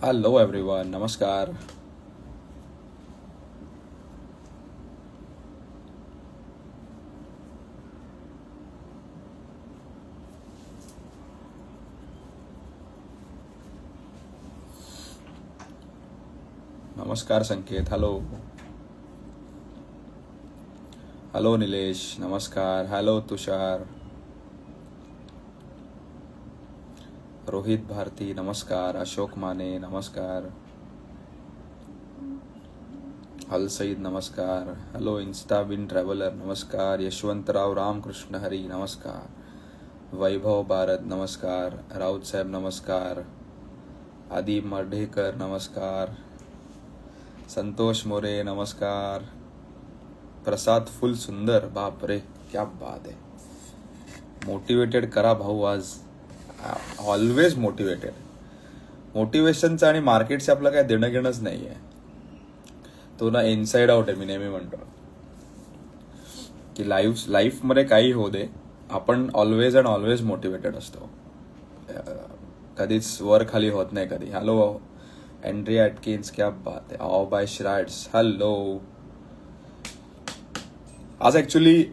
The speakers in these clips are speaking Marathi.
हॅलो एव्हरीवन, नमस्कार. नमस्कार संकेत. हॅलो हॅलो निलेश, नमस्कार. हॅलो तुषार. रोहित भारती, नमस्कार. अशोक माने, नमस्कार. हल सईद, नमस्कार. हॅलो इन्स्टा बिन ट्रॅव्हलर, नमस्कार. यशवंतराव रामकृष्ण हरी, नमस्कार. वैभव भारत, नमस्कार. राऊत साहेब, नमस्कार. आदी मर्ढेकर, नमस्कार. संतोष मोरे, नमस्कार. प्रसाद फुल सुंदर, बाप रे, क्या बात आहे. मोटिवेटेड करा भाऊ आज. Always motivated. मोटिवेशनचं आणि मार्केटचं आपलं काय देणं घेणंच नाही आहे. तो ना इनसाइड आउट आहे. मी नेहमी म्हणतो की लाईफमध्ये काही होऊ दे, आपण ऑलवेज अँड ऑलवेज मोटिवेटेड असतो. कधीच वर खाली होत नाही कधी. हॅलो एंड्रिया ॲटकिन्स, क्या बात आहे. ऑ बाय श्राइड्स, हॅलो. आज ॲक्च्युली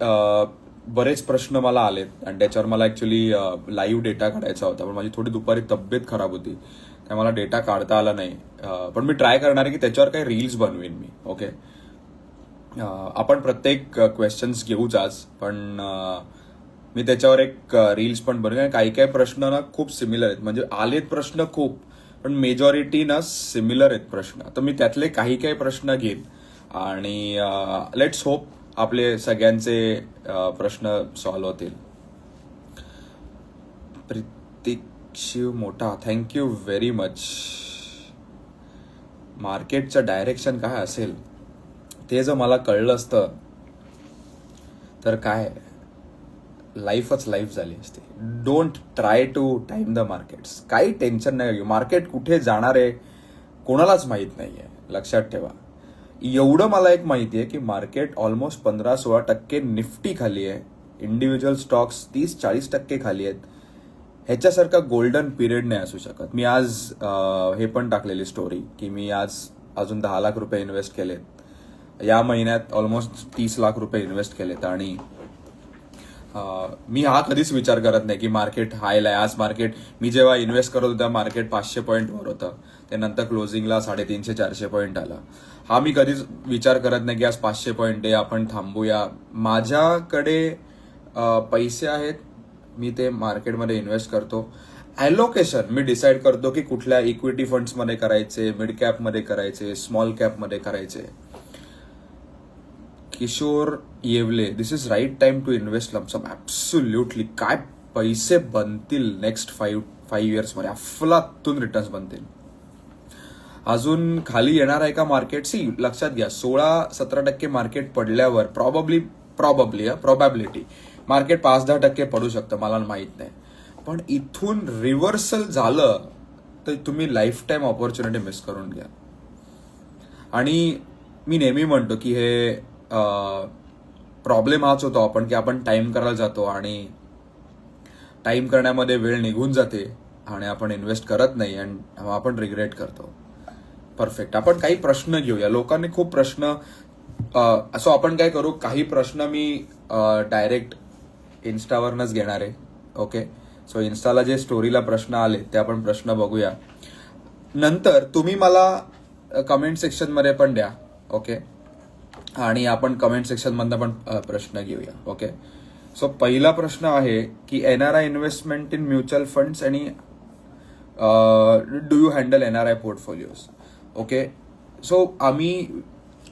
बरेच प्रश्न मला आलेत आणि त्याच्यावर मला ॲक्च्युली लाईव्ह डेटा काढायचा होता, पण माझी थोडी दुपारी तब्येत खराब होती, त्यामुळे मला डेटा काढता आला नाही. पण मी ट्राय करणार आहे की त्याच्यावर काही रील्स बनवेन मी. ओके, आपण प्रत्येक क्वेश्चन्स घेऊच आज, पण मी त्याच्यावर एक रील्स पण बनवेन. काही काही प्रश्न ना खूप सिमिलर आहेत, म्हणजे आलेत प्रश्न खूप, पण मेजॉरिटी ना सिमिलर आहेत प्रश्न. तर मी त्यातले काही काही प्रश्न घेईन आणि लेट्स होप आपले सगळ्यांचे प्रश्न सॉल्व्ह होतील. प्रतीक शिव मोठा, थँक्यू व्हेरी मच. मार्केटचं डायरेक्शन काय असेल ते जर मला कळलं असतं तर काय लाईफच लाईफ झाली असती. Don't try to time the markets. काही टेन्शन नाही घेऊ. मार्केट कुठे जाणार आहे कोणालाच माहीत नाही आहे, लक्षात ठेवा. एवढं मला एक माहिती आहे की मार्केट ऑलमोस्ट 15-16% निफ्टी खाली आहे. इंडिव्हिज्युअल स्टॉक्स 30-40% खाली आहेत. ह्याच्यासारखा गोल्डन पिरियड नाही असू शकत. मी आज हे पण टाकलेली स्टोरी की मी आज अजून 10 लाख रुपये इन्व्हेस्ट केलेत. या महिन्यात ऑलमोस्ट 30 लाख रुपये इन्व्हेस्ट केलेत आणि मी हा कधीच विचार करत नाही की मार्केट हायला आहे. आज मार्केट, मी जेव्हा इन्व्हेस्ट करत होता मार्केट 500 पॉईंटवर होतं, त्यानंतर क्लोजिंगला 350-400 पॉईंट आला. हा मी कधीच विचार करत नाही की आज 500 पॉईंट आहे, आपण थांबूया. माझ्याकडे पैसे आहेत, मी ते मार्केटमध्ये इन्व्हेस्ट करतो. ॲलोकेशन मी डिसाईड करतो की कुठल्या इक्विटी फंड्समध्ये करायचे, मिड कॅपमध्ये करायचे, स्मॉल कॅपमध्ये करायचे. Kishor Yewale, this is right time to invest lump sum. Absolutely. काय पैसे बनतील नेक्स्ट 5 इयर्समध्ये, अफलातून रिटर्न्स बनतील. अजून खाली येणार आहे का मार्केट? सी, लक्षात घ्या, 16-17% मार्केट पडल्यावर प्रोबॅबिलिटी मार्केट 5-10% पडू शकतं, मला माहित नाही. पण इथून रिव्हर्सल झालं तर तुम्ही लाईफ टाईम ऑपॉर्च्युनिटी मिस करून घ्या. आणि मी नेहमी म्हणतो की हे प्रॉब्लेम हाच होतो आपण की आपण टाइम करायला जातो आणि टाइम करण्यामध्ये वेळ निघून जाते आणि आपण इन्व्हेस्ट करत नाही आणि आपण रिग्रेट करतो. परफेक्ट. आपण काही प्रश्न घेऊया. लोकांनी खूप प्रश्न, असो आपण काय करू, काही प्रश्न मी डायरेक्ट इन्स्टावरनच घेणार आहे. ओके, सो इन्स्टाला जे स्टोरीला प्रश्न आले ते आपण प्रश्न बघूया. नंतर तुम्ही मला कमेंट सेक्शनमध्ये पण द्या. ओके, आणि आपण कमेंट सेक्शनमधनं पण प्रश्न घेऊया. ओके, सो पहिला प्रश्न आहे की NRI investment in mutual funds आणि do you handle NRI portfolios? Okay, so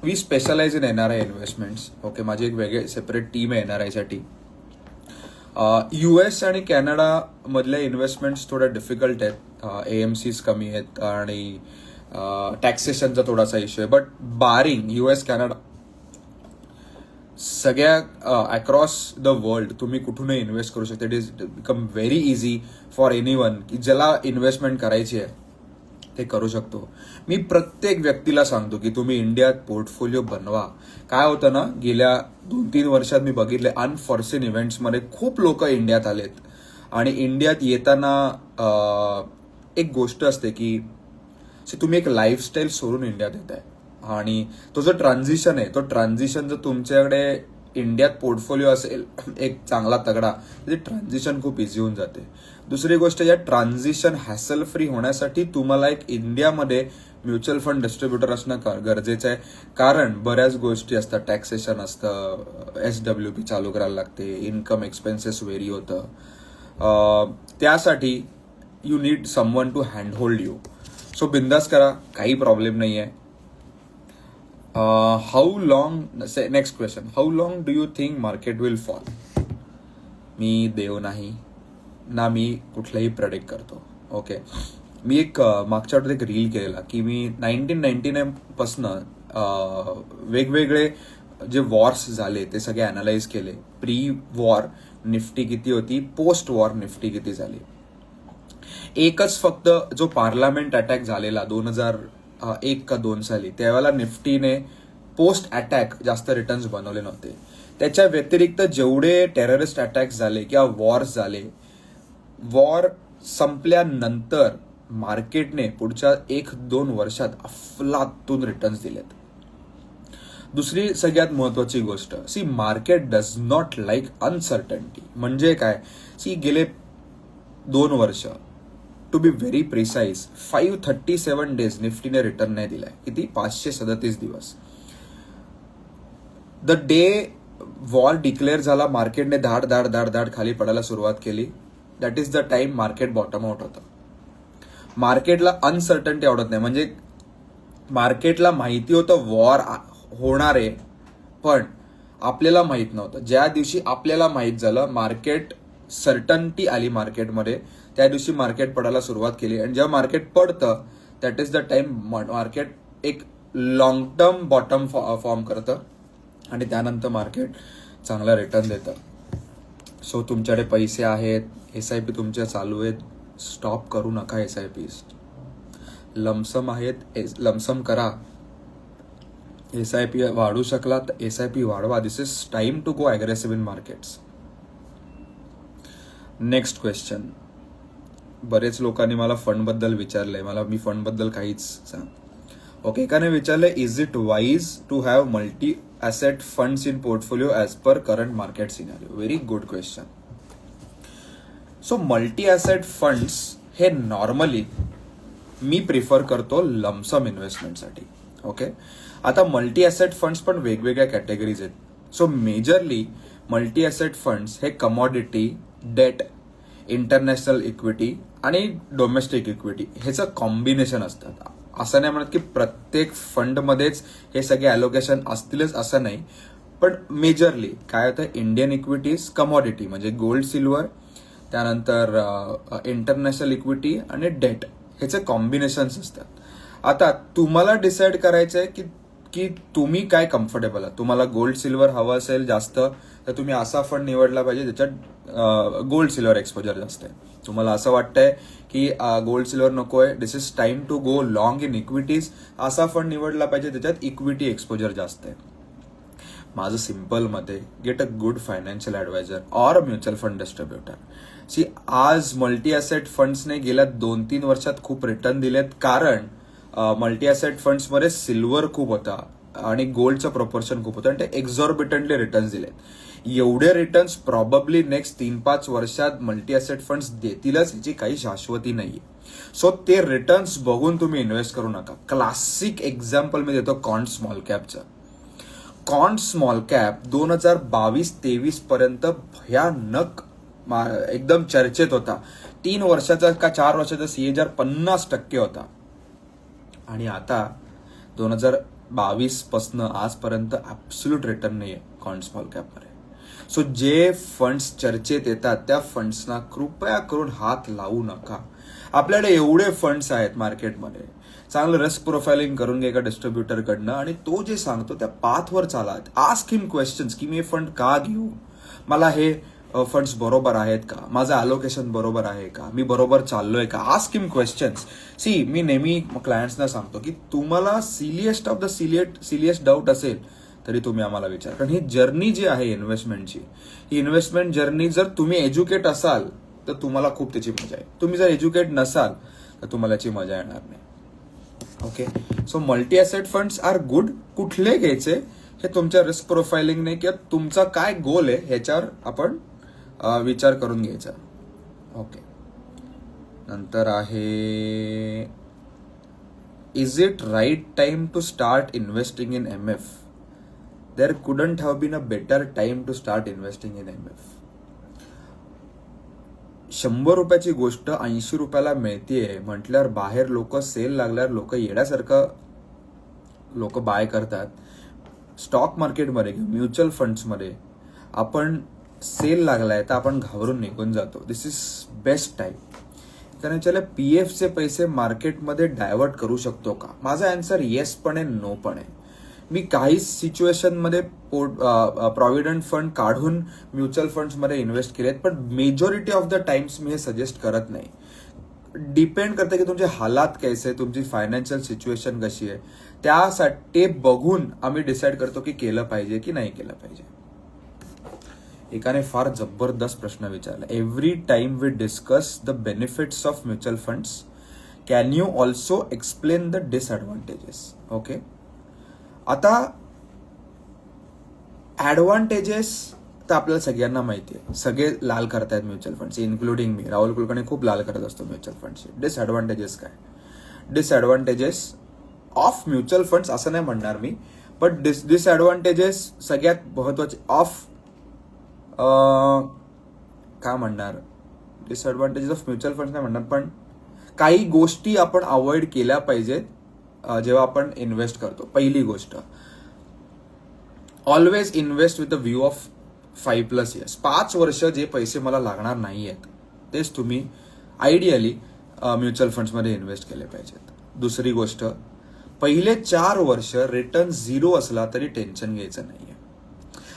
we specialise in NRI investments. Okay, माझी एक वेगळी सेपरेट टीम आहे एनआरआयसाठी. US आणि कॅनडा मधल्या इन्व्हेस्टमेंट्स थोड्या डिफिकल्ट आहेत. AMCs कमी आहेत आणि टॅक्सेशनचा थोडासा इश्यू आहे. बट बारिंग US, कॅनडा, सगळ्या अक्रॉस द वर्ल्ड तुम्ही कुठूनही इन्व्हेस्ट करू शकता. It is become very easy for anyone की ज्याला इन्व्हेस्टमेंट करायची आहे ते करू शकतो. मी प्रत्येक व्यक्तीला सांगतो की तुम्ही इंडियात पोर्टफोलिओ बनवा. काय होतं ना, गेल्या 2-3 वर्षात मी बघितले अनफॉर्सिन इव्हेंट्समध्ये खूप लोक इंडियात आलेत आणि इंडियात येताना एक गोष्ट असते की तुम्ही एक लाईफस्टाईल सोडून इंडियात येत आहे आणि तो जो ट्रान्झिशन आहे, तो ट्रान्झिशन जर तुमच्याकडे इंडियात पोर्टफोलिओ असेल एक चांगला तगडा, तर ट्रान्झिशन खूप इझी होऊन जाते. दुसरी गोष्ट, या ट्रान्झिशन हॅसल फ्री होण्यासाठी तुम्हाला एक इंडियामध्ये म्युच्युअल फंड डिस्ट्रीब्युटर असणं गरजेचं आहे. कारण बऱ्याच गोष्टी असतात, टॅक्सेशन असतं, SWP चालू करायला लागते, इन्कम एक्सपेन्सेस व्हेरी होतं. त्यासाठी you need someone to hand hold you. So बिंदास करा, काही प्रॉब्लेम नाही आहे. How long, next question, how long do you think market will fall? मी देव नाही ना मी कुठलाही प्रेडिक्ट करतो. ओके, मी एक मागच्या आठवड्यात एक रील केलेला की मी 1999 पासनं वेगवेगळे जे वॉर्स झाले ते सगळे अनालाइज केले. प्री वॉर निफ्टी किती होती, पोस्ट वॉर निफ्टी किती झाली. एकच फक्त जो पार्लमेंट अटॅक झालेला 2001 का 2 साली, त्यावेळेला निफ्टीने पोस्ट अटॅक जास्त रिटर्न्स बनवले नव्हते. त्याच्या व्यतिरिक्त जेवढे टेररिस्ट अटॅक्स झाले किंवा वॉर्स झाले, वॉर संपल्यानंतर मार्केटने पुढच्या 1-2 वर्षात अफलातून रिटर्न्स दिलेत. दुसरी सगळ्यात महत्वाची गोष्ट, market does not like uncertainty. म्हणजे काय, गेले 2 वर्ष, to be very precise, 537 days निफ्टीने रिटर्न नाही दिलाय. किती? 537 दिवस. द डे वॉर डिक्लेअर झाला, मार्केटने धाड धाड धाड धाड खाली पडायला सुरुवात केली. That is the time market bottom out होतं. मार्केटला अनसर्टनिटी आवडत नाही. म्हणजे मार्केटला माहिती होतं वॉर होणार आहे, पण आपल्याला माहित नव्हतं. ज्या दिवशी आपल्याला माहित झालं, मार्केट सर्टनिटी आली मार्केटमध्ये, त्या दिवशी मार्केट पडायला सुरुवात केली. आणि जेव्हा मार्केट पडतं, that is the time market एक लॉंग टर्म बॉटम फॉर्म करतं आणि त्यानंतर मार्केट चांगला रिटर्न देतं. सो तुमच्याकडे पैसे आहेत, SIP तुमच्या चालू आहेत, स्टॉप करू नका. SIPs लमसम आहेत, लमसम करा. SIP वाढू शकला तर SIP वाढवा. This is time to go aggressive in markets. Next question, बरेच लोकांनी मला फंड बद्दल विचारलंय. मी फंड बद्दल काहीच सांग. ओके, एकाने विचारलंय, is it wise to have multi asset funds in portfolio as per current market scenario? Very good question. So multi asset funds हे नॉर्मली मी प्रिफर करतो लमसम इन्व्हेस्टमेंटसाठी. ओके, आता मल्टी ॲसेट फंड्स पण वेगवेगळ्या कॅटेगरीज आहेत. So majorly multi asset funds हे कमॉडिटी, डेट, इंटरनॅशनल इक्विटी आणि डोमेस्टिक इक्विटी ह्याचं कॉम्बिनेशन असतात. असं नाही म्हणत की प्रत्येक फंडमध्येच हे सगळे अलोकेशन असतीलच असं नाही, पण मेजरली काय होतं, इंडियन इक्विटीज, कमॉडिटी म्हणजे गोल्ड, सिल्वर, त्यानंतर इंटरनॅशनल इक्विटी आणि डेट ह्याचे कॉम्बिनेशन्स असतात. आता तुम्हाला डिसाईड करायचं आहे की तुम्ही काय कम्फर्टेबल आहात. तुम्हाला गोल्ड सिल्वर हवं असेल जास्त, तर तुम्ही असा फंड निवडला पाहिजे ज्याच्यात गोल्ड सिल्वर एक्सपोजर जास्त आहे. तुम्हाला असं वाटतंय की गोल्ड सिल्वर नको आहे, this is time to go long in equities, असा फंड निवडला पाहिजे ज्याच्यात इक्विटी एक्सपोजर जास्त आहे. माझं सिंपल मत आहे, get a good financial advisor or mutual fund distributor. आज मल्टी ॲसेट फंड्सने गेल्या 2-3 वर्षात खूप रिटर्न दिलेत, कारण मल्टी ॲसेट फंड्समध्ये सिल्वर खूप होता आणि गोल्डचं प्रोपोर्शन खूप होतं आणि ते एक्झॉर्बिटंटली रिटर्न्स दिलेत. एवढे रिटर्न्स प्रॉबब्ली नेक्स्ट 3-5 वर्षात मल्टी ॲसेट फंड्स देतीलच, याची काही शाश्वती नाहीये. सो ते रिटर्न्स बघून तुम्ही इन्व्हेस्ट करू नका. क्लासिक एक्झाम्पल मी देतो कॉन्ट स्मॉल कॅपचं. कॉन्ट स्मॉल कॅप 2022-23 पर्यंत भयानक एकदम चर्चेत होता. 3 वर्षाचा का 4 वर्षाचा CAGR 50% होता. आणि आता 2022 पासून आजपर्यंत ऍब्सोल्यूट रिटर्न नाहीये कॉन्ट स्मॉल कॅपमध्ये. सो जे फंड्स चर्चेत येतात त्या फंड्सना कृपया करून हात लावू नका. आपल्याकडे एवढे फंड्स आहेत मार्केटमध्ये, चांगलं रिस्क प्रोफाइलिंग करून घ्या एका डिस्ट्रीब्युटरकडनं आणि तो जे सांगतो त्या पाथवर चाला. आस्क हिम क्वेश्चन्स की मी हे फंड का घेऊ, मला हे फंड्स बरोबर आहेत का, माझं अलोकेशन बरोबर आहे का, मी बरोबर चाललोय का. आस्क हिम क्वेश्चन्स. मी नेहमी क्लायंट्सना सांगतो की तुम्हाला सिलिएस्ट ऑफ द सिलिएस्ट डाऊट असेल तरी तुम्ही आम्हाला विचार. कारण ही जर्नी जी आहे इन्व्हेस्टमेंटची, ही इन्व्हेस्टमेंट जर्नी जर तुम्ही एज्युकेट असाल तर तुम्हाला खूप त्याची मजा आहे. तुम्ही जर एज्युकेट नसाल तर तुम्हाला याची मजा येणार नाही. Okay, so multi asset funds are good. कुठले घ्यायचे हे तुमच्या रिस्क प्रोफाइलिंगने किंवा तुमचा काय गोल आहे ह्याच्यावर आपण विचार करून घ्यायचा. ओके, नंतर आहे is it right time to start investing in MF? There couldn't have been a better time to start investing in MF. 100 रुपयाची गोष्ट 80 रुपयाला मिळतीये म्हटल्यावर बाहेर लोक सेल लागल्यावर लोक येण्यासारखं लोक बाय करतात. स्टॉक मार्केटमध्ये म्युच्युअल फंड्समध्ये आपण सेल लागलाय तर आपण घाबरून निघून जातो. दिस इज बेस्ट टाइम. कारण त्याला PF चे पैसे मार्केटमध्ये डायव्हर्ट करू शकतो का? माझा आन्सर येस पण आहे, नो पण आहे. मी काही सिच्युएशनमध्ये प्रॉव्हिडंट फंड काढून म्युच्युअल फंड्समध्ये इन्व्हेस्ट केलेत, पण मेजॉरिटी ऑफ द टाइम्स मी हे सजेस्ट करत नाही. डिपेंड करते की तुमचे हालात कैसे, तुमची फायनान्शियल सिच्युएशन कशी आहे, त्यासाठी बघून आम्ही डिसाईड करतो की केलं पाहिजे की नाही केलं पाहिजे. एकाने फार जबरदस्त प्रश्न विचारला. Every time we discuss the benefits of mutual funds, can you also explain the disadvantages? Okay, आता ऍडव्हान्टेजेस तर आपल्याला सगळ्यांना माहिती आहे. सगळे लाल करतायत म्युच्युअल फंड्स, इन्क्लुडिंग मी. राहुल कुलकर्णी खूप लाल करत असतो म्युच्युअल फंड्सचे. डिसएडव्हान्टेजेस काय? डिसएडव्हान्टेजेस ऑफ म्युच्युअल फंड्स असं नाही म्हणणार मी, बट डिसएडव्हान्टेजेस सगळ्यात महत्वाचे ऑफ काय म्हणणार, डिसएडव्हान्टेजेस ऑफ म्युच्युअल फंड्स नाही म्हणणार, पण काही गोष्टी आपण अवॉइड केल्या पाहिजेत जेव्हा आपण इन्व्हेस्ट करतो. पहिली गोष्ट, always invest with the view of 5+ years. 5 वर्ष जे पैसे मला लागणार नाही आहेत तेच तुम्ही आयडियली म्युच्युअल फंड्समध्ये इन्व्हेस्ट केले पाहिजेत. दुसरी गोष्ट, पहिले 4 वर्ष रिटर्न 0 असला तरी टेन्शन घ्यायचं नाहीये.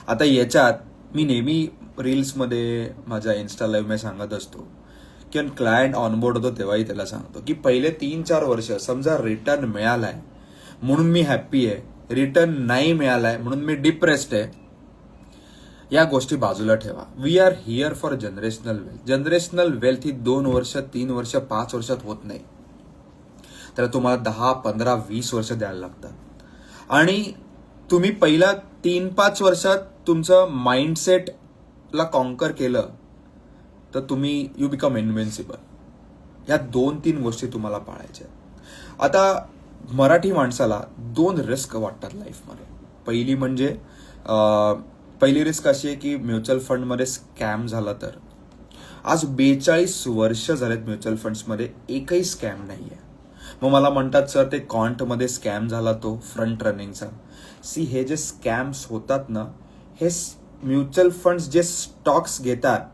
आता याच्यात मी नेहमी रील्समध्ये, माझ्या इन्स्टा लाईव्ह मध्ये सांगत असतो की क्लायंट ऑनबोर्ड होतो तेव्हाही त्याला सांगतो की पहिले 3-4 वर्ष समजा रिटर्न मिळालाय म्हणून मी हॅप्पी आहे, रिटर्न नाही मिळालाय म्हणून मी डिप्रेस्ड आहे, या गोष्टी बाजूला ठेवा. We are here for generational wealth. Generational wealth ही 2 वर्ष, 3 वर्ष, 5 वर्षात होत नाही. त्याला तुम्हाला 10, 15, 20 वर्ष द्यायला लागतात. आणि तुम्ही पहिल्या 3-5 वर्षात तुमचं माइंडसेटला कॉन्कर केलं तर तुम्ही यू बिकम इन्व्हिन्सिबल. या 2-3 गोष्टी तुम्हाला पाळायच्या. आता मराठी माणसाला 2 रिस्क वाटतात लाईफमध्ये. पहिली म्हणजे पहिली रिस्क अशी आहे की म्युच्युअल फंडमध्ये स्कॅम झाला तर. आज 42 वर्ष झालेत म्युच्युअल फंड्समध्ये, एकही स्कॅम नाहीये. मग मला म्हणतात सर ते कॉन्टमध्ये स्कॅम झाला तो फ्रंट रनिंगचा. सी, हे जे स्कॅम्स होतात ना, हे म्युच्युअल फंड्स जे स्टॉक्स घेतात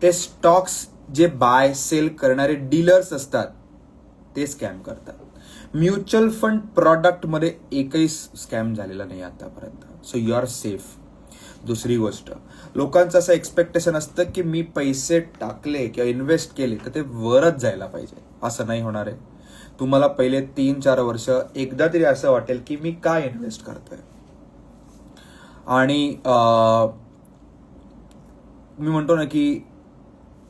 ते स्टॉक्स जे बाय सेल करणारे डीलर्स असतात ते स्कॅम करतात. म्युच्युअल फंड प्रॉडक्टमध्ये एकही स्कॅम झालेला नाही आतापर्यंत. So you are safe. दुसरी गोष्ट, लोकांचं असं एक्सपेक्टेशन असतं की मी पैसे टाकले किंवा इन्व्हेस्ट केले तर ते वरच जायला पाहिजे. असं नाही होणार आहे. तुम्हाला पहिले 3-4 वर्ष एकदा तरी असं वाटेल की मी काय इन्व्हेस्ट करतोय. आणि मी म्हणतो ना की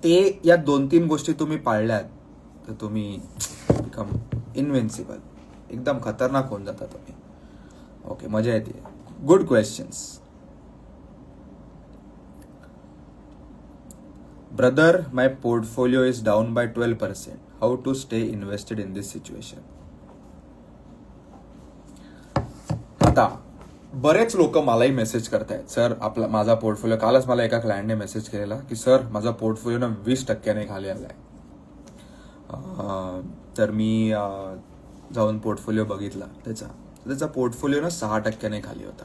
ते या 2-3 गोष्टी तुम्ही पाळल्यात तर तुम्ही बिकम इन्व्हिन्सिबल. एकदम खतरनाक होऊन जाता तुम्ही. ओके, मजा येते. Good questions. Brother, my portfolio is down by 12%. How to stay invested in this situation? आता बरेच लोक मलाही मेसेज करतायत, सर आपला माझा पोर्टफोलिओ, कालच मला एका क्लायंटने मेसेज केलेला की सर माझा पोर्टफोलिओ ना 20% खाली आलाय. तर मी जाऊन पोर्टफोलिओ बघितला त्याचा पोर्टफोलिओ ना 6% खाली होता.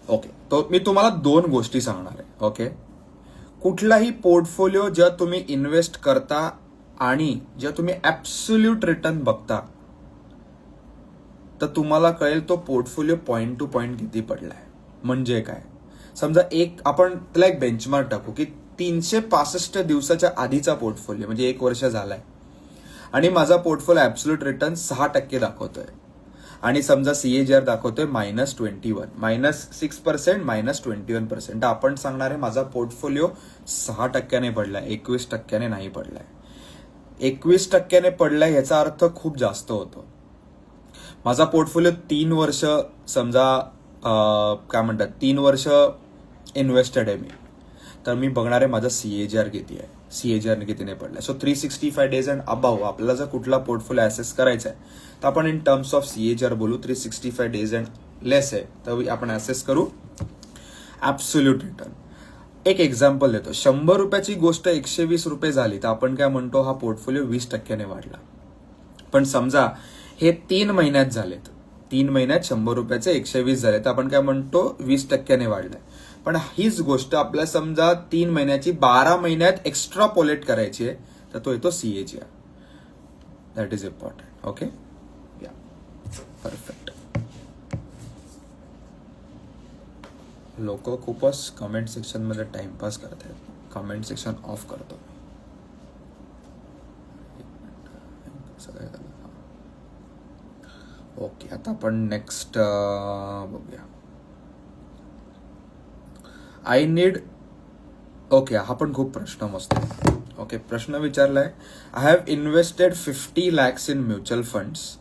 ओके, तो मी तुम्हाला 2 गोष्टी सांगणार आहे. ओके, कुठलाही पोर्टफोलिओ जेव्हा तुम्ही इन्व्हेस्ट करता आणि जेव्हा तुम्ही ऍब्सोल्यूट रिटर्न बघता तर तुम्हाला कळेल तो पोर्टफोलिओ पॉइंट टू पॉइंट किती पडलाय. म्हणजे काय, समजा आपण त्याला एक बेंचमार्क टाकू की 365 दिवसाच्या आधीचा पोर्टफोलिओ म्हणजे 1 वर्ष झालाय आणि माझा पोर्टफोलिओ ऍब्सोल्यूट रिटर्न 6% दाखवतोय आणि समजा CAGR दाखवतोय -21, -6%, -21%. आपण सांगणार आहे माझा पोर्टफोलिओ 6% पडलाय, 21% नाही पडलाय. 21% पडलाय याचा अर्थ खूप जास्त होतो. माझा पोर्टफोलिओ 3 वर्ष समजा काय म्हणतात 3 वर्ष इन्व्हेस्टेड आहे मी, तर मी बघणार आहे माझा CAGR किती आहे, CAGR कितीने पडलाय. सो 365 डेज अँड अबाव आपल्याला जर कुठला पोर्टफोलिओ ॲसेस करायचा आहे तर आपण इन टर्म्स ऑफ CAGR बोलू. 365 डेज अँड लेस आहे तर आपण ॲसेस करू ॲब्सोल्यूट रिटर्न. एक एक्झाम्पल देतो. 100 रुपयाची गोष्ट 120 रुपये झाली तर आपण काय म्हणतो, हा पोर्टफोलिओ 20% वाढला. पण समजा हे 3 महिन्यात झालेत, 3 महिन्यात 100 रुपयाचे 120 झाले तर आपण काय म्हणतो 20% वाढलाय. पण हीच गोष्ट आपल्याला समजा 3 महिन्याची 12 महिन्यात एक्स्ट्रापोलेट करायची आहे तर तो येतो CAGR. That is important. Okay, या परफेक्ट. लोक खूपच कमेंट सेक्शन मध्ये टाइमपास करतात. कमेंट सेक्शन ऑफ करतो. ओके, आता आपण नेक्स्ट बघूया. I need. ओके, हा पण खूप प्रश्न मस्त आहे. ओके, प्रश्न विचारलाय. आय हॅव इन्व्हेस्टेड 50 lakhs इन mutual funds,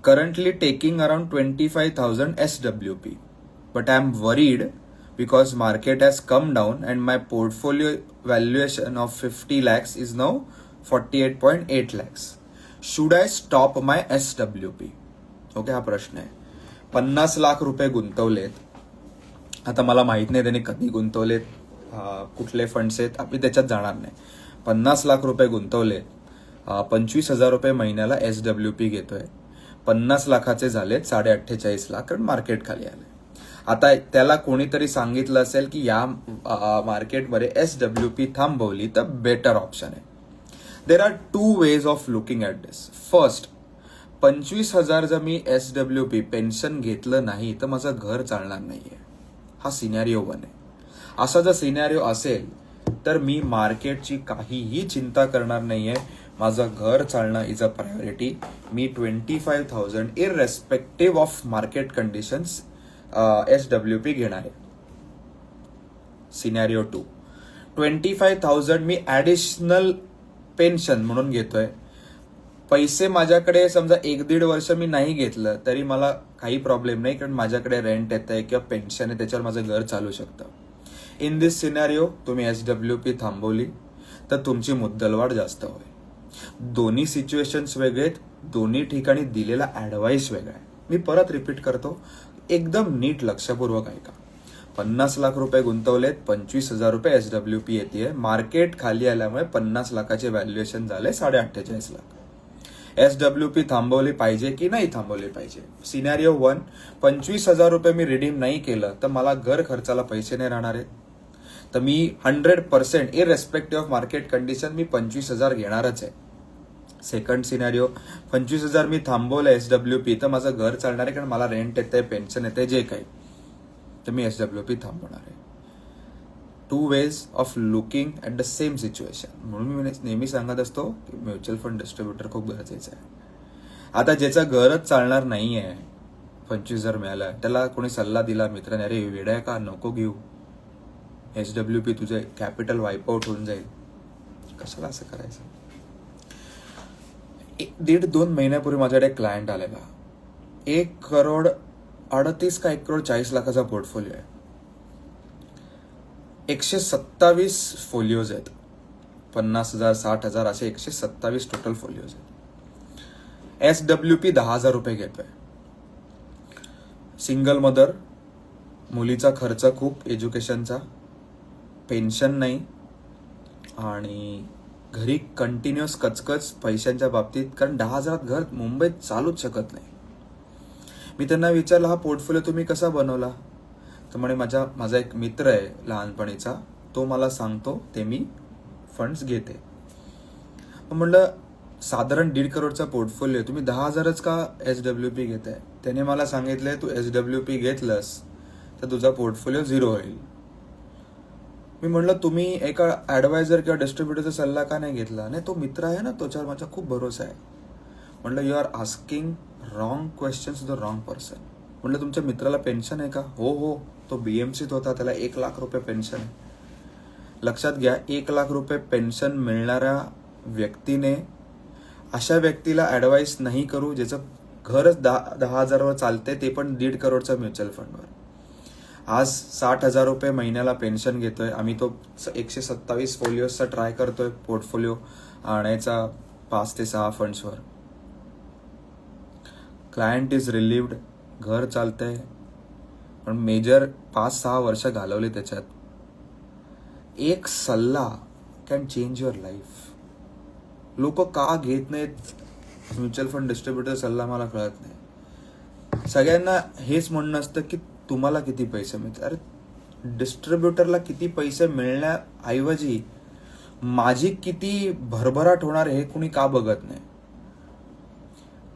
currently taking around 25,000 SWP, but I am worried because market has come down and my portfolio valuation of 50 lakhs is now 48.8 lakhs. Should I stop my SWP? Okay, हा प्रश्न आहे. 50 लाख रुपये गुंतवलेत. आता मला माहित नाही त्यांनी कधी गुंतवलेत, कुठले फंड्स आहेत, आपण त्याच्यात जाणार नाही. 50 लाख रुपये गुंतवलेत, 25,000 रुपये महिन्याला SWP घेतोय. 50 लाखाचे झालेत 48.5 लाख, कारण मार्केट खाली आले. आता त्याला कोणीतरी सांगितलं असेल की या मार्केटमध्ये SWP थांबवली तर बेटर ऑप्शन आहे. There are 2 ways of looking at this. First, 25,000 जर मी SWP पेन्शन घेतलं नाही तर माझं घर चालणार नाहीये. हा सिनॅरिओ 1 आहे. असा जर सिनॅरिओ असेल तर मी मार्केटची काहीही चिंता करणार नाहीये. माझं घर चालणं is a priority. Me 25,000 इररेस्पेक्टिव्ह of market conditions SWP घेणार आहे. सिनॅरिओ 2, 25,000 मी ऍडिशनल पेन्शन म्हणून घेतोय. पैसे माझ्याकडे समजा 1-1.5 वर्ष मी नाही घेतलं तरी मला काही प्रॉब्लेम नाही, कारण माझ्याकडे रेंट येत आहे किंवा पेन्शन आहे, त्याच्यावर माझं घर चालू शकतं. इन दिस सिनॅरिओ तुम्ही SWP थांबवली तर तुमची मुद्दलवाढ जास्त होईल. दोन्ही सिच्युएशन्स वेगळे आहेत, दोन्ही ठिकाणी दिलेला ऍडवाइस वेगळा आहे. मी परत रिपीट करतो, एकदम नीट लक्षपूर्वक ऐका. 50 लाख रुपये गुंतवलेत, 25,000 रुपये SWP येते. मार्केट खाली आल्यामुळे 50 लाखाचे व्हॅल्युएशन झाले 48.5 लाख. SWP थांबवली पाहिजे की नाही थांबवली पाहिजे? सिनॅरिओ 1, 25,000 रुपये मी रिडीम नाही केलं तर मला घर खर्चाला पैसे नाही राहणार आहेत, तर मी 100% इररेस्पेक्टिव्ह ऑफ मार्केट कंडिशन मी 25,000 घेणारच आहे. सेकंड सिनॅरिओ, 25,000 मी थांबवलं SWP तर माझं घर चालणार आहे, कारण मला रेंट येतंय, पेन्शन येतंय, जे काही, तर मी SWP थांबवणार आहे. 2 ways of looking at the same situation. म्हणून मी नेहमी सांगत असतो की म्युच्युअल फंड डिस्ट्रीब्युटर खूप गरजेचं आहे. आता ज्याचं घरच चालणार नाहीये, 25,000 मिळालं, त्याला कोणी सल्ला दिला मित्राने, अरे वेडा आहे का, नको घेऊ, SWP तुझे कॅपिटल वाईपआउट होऊन जाईल, कशाला असं करायचं. 1.5-2 महिन्यापूर्वी माझ्याकडे एक क्लायंट आलेला. 1.38 का 1.40 पोर्टफोलिओ आहे. 127 फोलिओज आहेत. 50,000, 60,000 असे 127 टोटल फोलिओज आहेत. SWP 10,000 रुपये घेतोय. सिंगल मदर, मुलीचा खर्च खूप एज्युकेशनचा, पेन्शन नाही, आणि घरी कंटिन्युअस कचकच पैशांच्या बाबतीत, कारण 10,000 घर मुंबईत चालूच शकत नाही. मी त्यांना विचारलं, हा पोर्टफोलिओ तुम्ही कसा बनवला? तर म्हणे माझा एक मित्र आहे लहानपणीचा, तो मला सांगतो ते मी फंड्स घेते. म्हणलं साधारण 1.5 करोडचा पोर्टफोलिओ, तुम्ही 10,000च का SWP घेताय? त्याने मला सांगितलंय तू SWP घेतलंस तर तुझा पोर्टफोलिओ 0 होईल. मी म्हणलं तुम्ही एका ऍडवायझर किंवा डिस्ट्रीब्युटरचा सल्ला का नाही घेतला? नाही, तो मित्र आहे ना, त्याच्यावर माझा खूप भरोसा आहे. म्हणलं you are asking wrong questions to the wrong person. म्हणलं तुमच्या मित्राला पेन्शन आहे का? हो, तो BMCत होता, त्याला 1 लाख रुपये पेन्शन आहे. लक्षात घ्या, 1 लाख रुपये पेन्शन मिळणाऱ्या व्यक्तीने अशा व्यक्तीला ऍडवाइस नाही करू ज्याचं घरच 10,000वर चालते, ते पण 1.5 करोडचं म्युच्युअल फंडवर. आज 60,000 रुपये महिन्याला पेन्शन घेतोय आम्ही. तो 127 फोलिओजचा ट्राय करतोय पोर्टफोलिओ आणायचा 5 ते 6 फंड्सवर. क्लायंट इज रिलिव्ड, घर चालतंय, पण मेजर 5-6 वर्ष घालवली त्याच्यात. एक सल्ला कॅन चेंज युअर लाईफ. लोक का घेत नाहीत म्युच्युअल फंड डिस्ट्रीब्युटर सल्ला मला कळत नाही. सगळ्यांना हेच म्हणणं असतं की तुम्हाला किती पैसे मिळतात. अरे डिस्ट्रीब्युटरला किती पैसे मिळण्याऐवजी माझी किती भरभराट होणार हे कुणी का बघत नाही.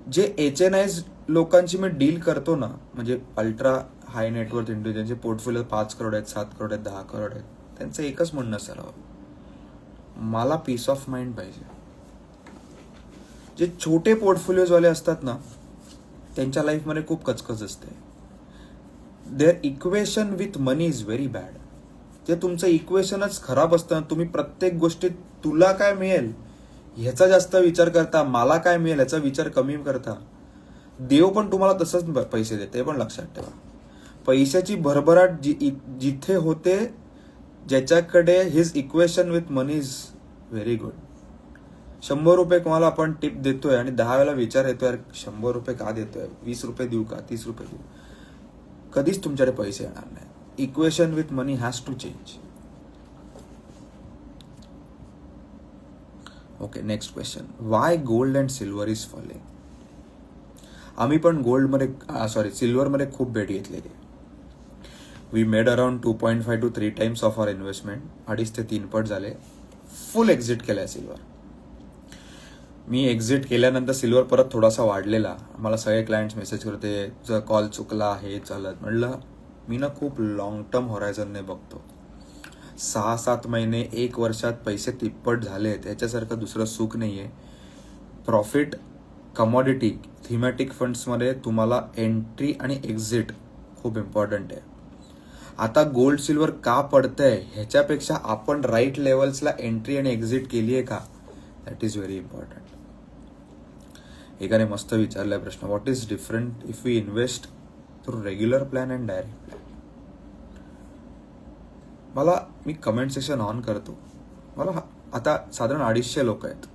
जे HNIs लोकांची मी डील करतो ना, म्हणजे अल्ट्रा हाय नेटवर्थ इंडिव्हिज्युअल, ज्यांचे पोर्टफोलिओ 5 करोड आहेत, 7 करोड आहेत, 10 करोड आहेत, त्यांचं एकच म्हणणं सराव, मला पीस ऑफ माइंड पाहिजे. जे छोटे पोर्टफोलिओजवाले असतात ना, त्यांच्या लाईफमध्ये खूप कचकच असते. Their equation with money is very bad. ते तुमचं इक्वेशनच खराब असतं. तुम्ही प्रत्येक गोष्टीत तुला काय मिळेल ह्याचा जास्त विचार करता, मला काय मिळेल ह्याचा विचार कमी करता. देव पण तुम्हाला तसंच पैसे देते, पण लक्षात ठेवा. पैशाची भरभराट जिथे होते, ज्याच्याकडे his equation with money is very good. 100 रुपये तुम्हाला आपण टिप देतोय आणि 10 वेळा विचार येतोय 100 रुपये का देतोय, 20 रुपये देऊ का, 30 रुपये देऊ, कधीच तुमच्याकडे पैसे येणार नाही. Equation with money has to change. Okay, next question. Why gold and silver is falling. आम्ही पण सिल्वरमध्ये खूप बेट घेतलेली. We made around 2.5 to 3 times of our investment. 2.5 ते 3 पट झाले. फुल एक्झिट केलाय सिल्वर. मी एक्झिट केल्यानंतर सिल्वर परत थोडासा वाढलेला. मला सगळे क्लायंट्स मेसेज करते, तुझा कॉल चुकला हे चालत. म्हटलं मी ना खूप लॉंग टर्म होरायझनने बघतो. 6-7 महिने 1 वर्षात पैसे तिप्पट झाले, त्याच्यासारखं दुसरं सुख नाहीये. प्रॉफिट, कमॉडिटी, थीमॅटिक फंड्समध्ये तुम्हाला एंट्री आणि एक्झिट खूप इम्पॉर्टंट आहे. आता गोल्ड सिल्वर का पडतंय ह्याच्यापेक्षा आपण राईट लेवल्सला एंट्री आणि एक्झिट केली आहे का, दॅट इज व्हेरी इम्पॉर्टंट. एकाने मस्त विचारलाय प्रश्न, what is different if we invest through regular plan and direct plan. मी कमेंट सेक्शन ऑन करतो. मला आता साधारण 250 लोक आहेत.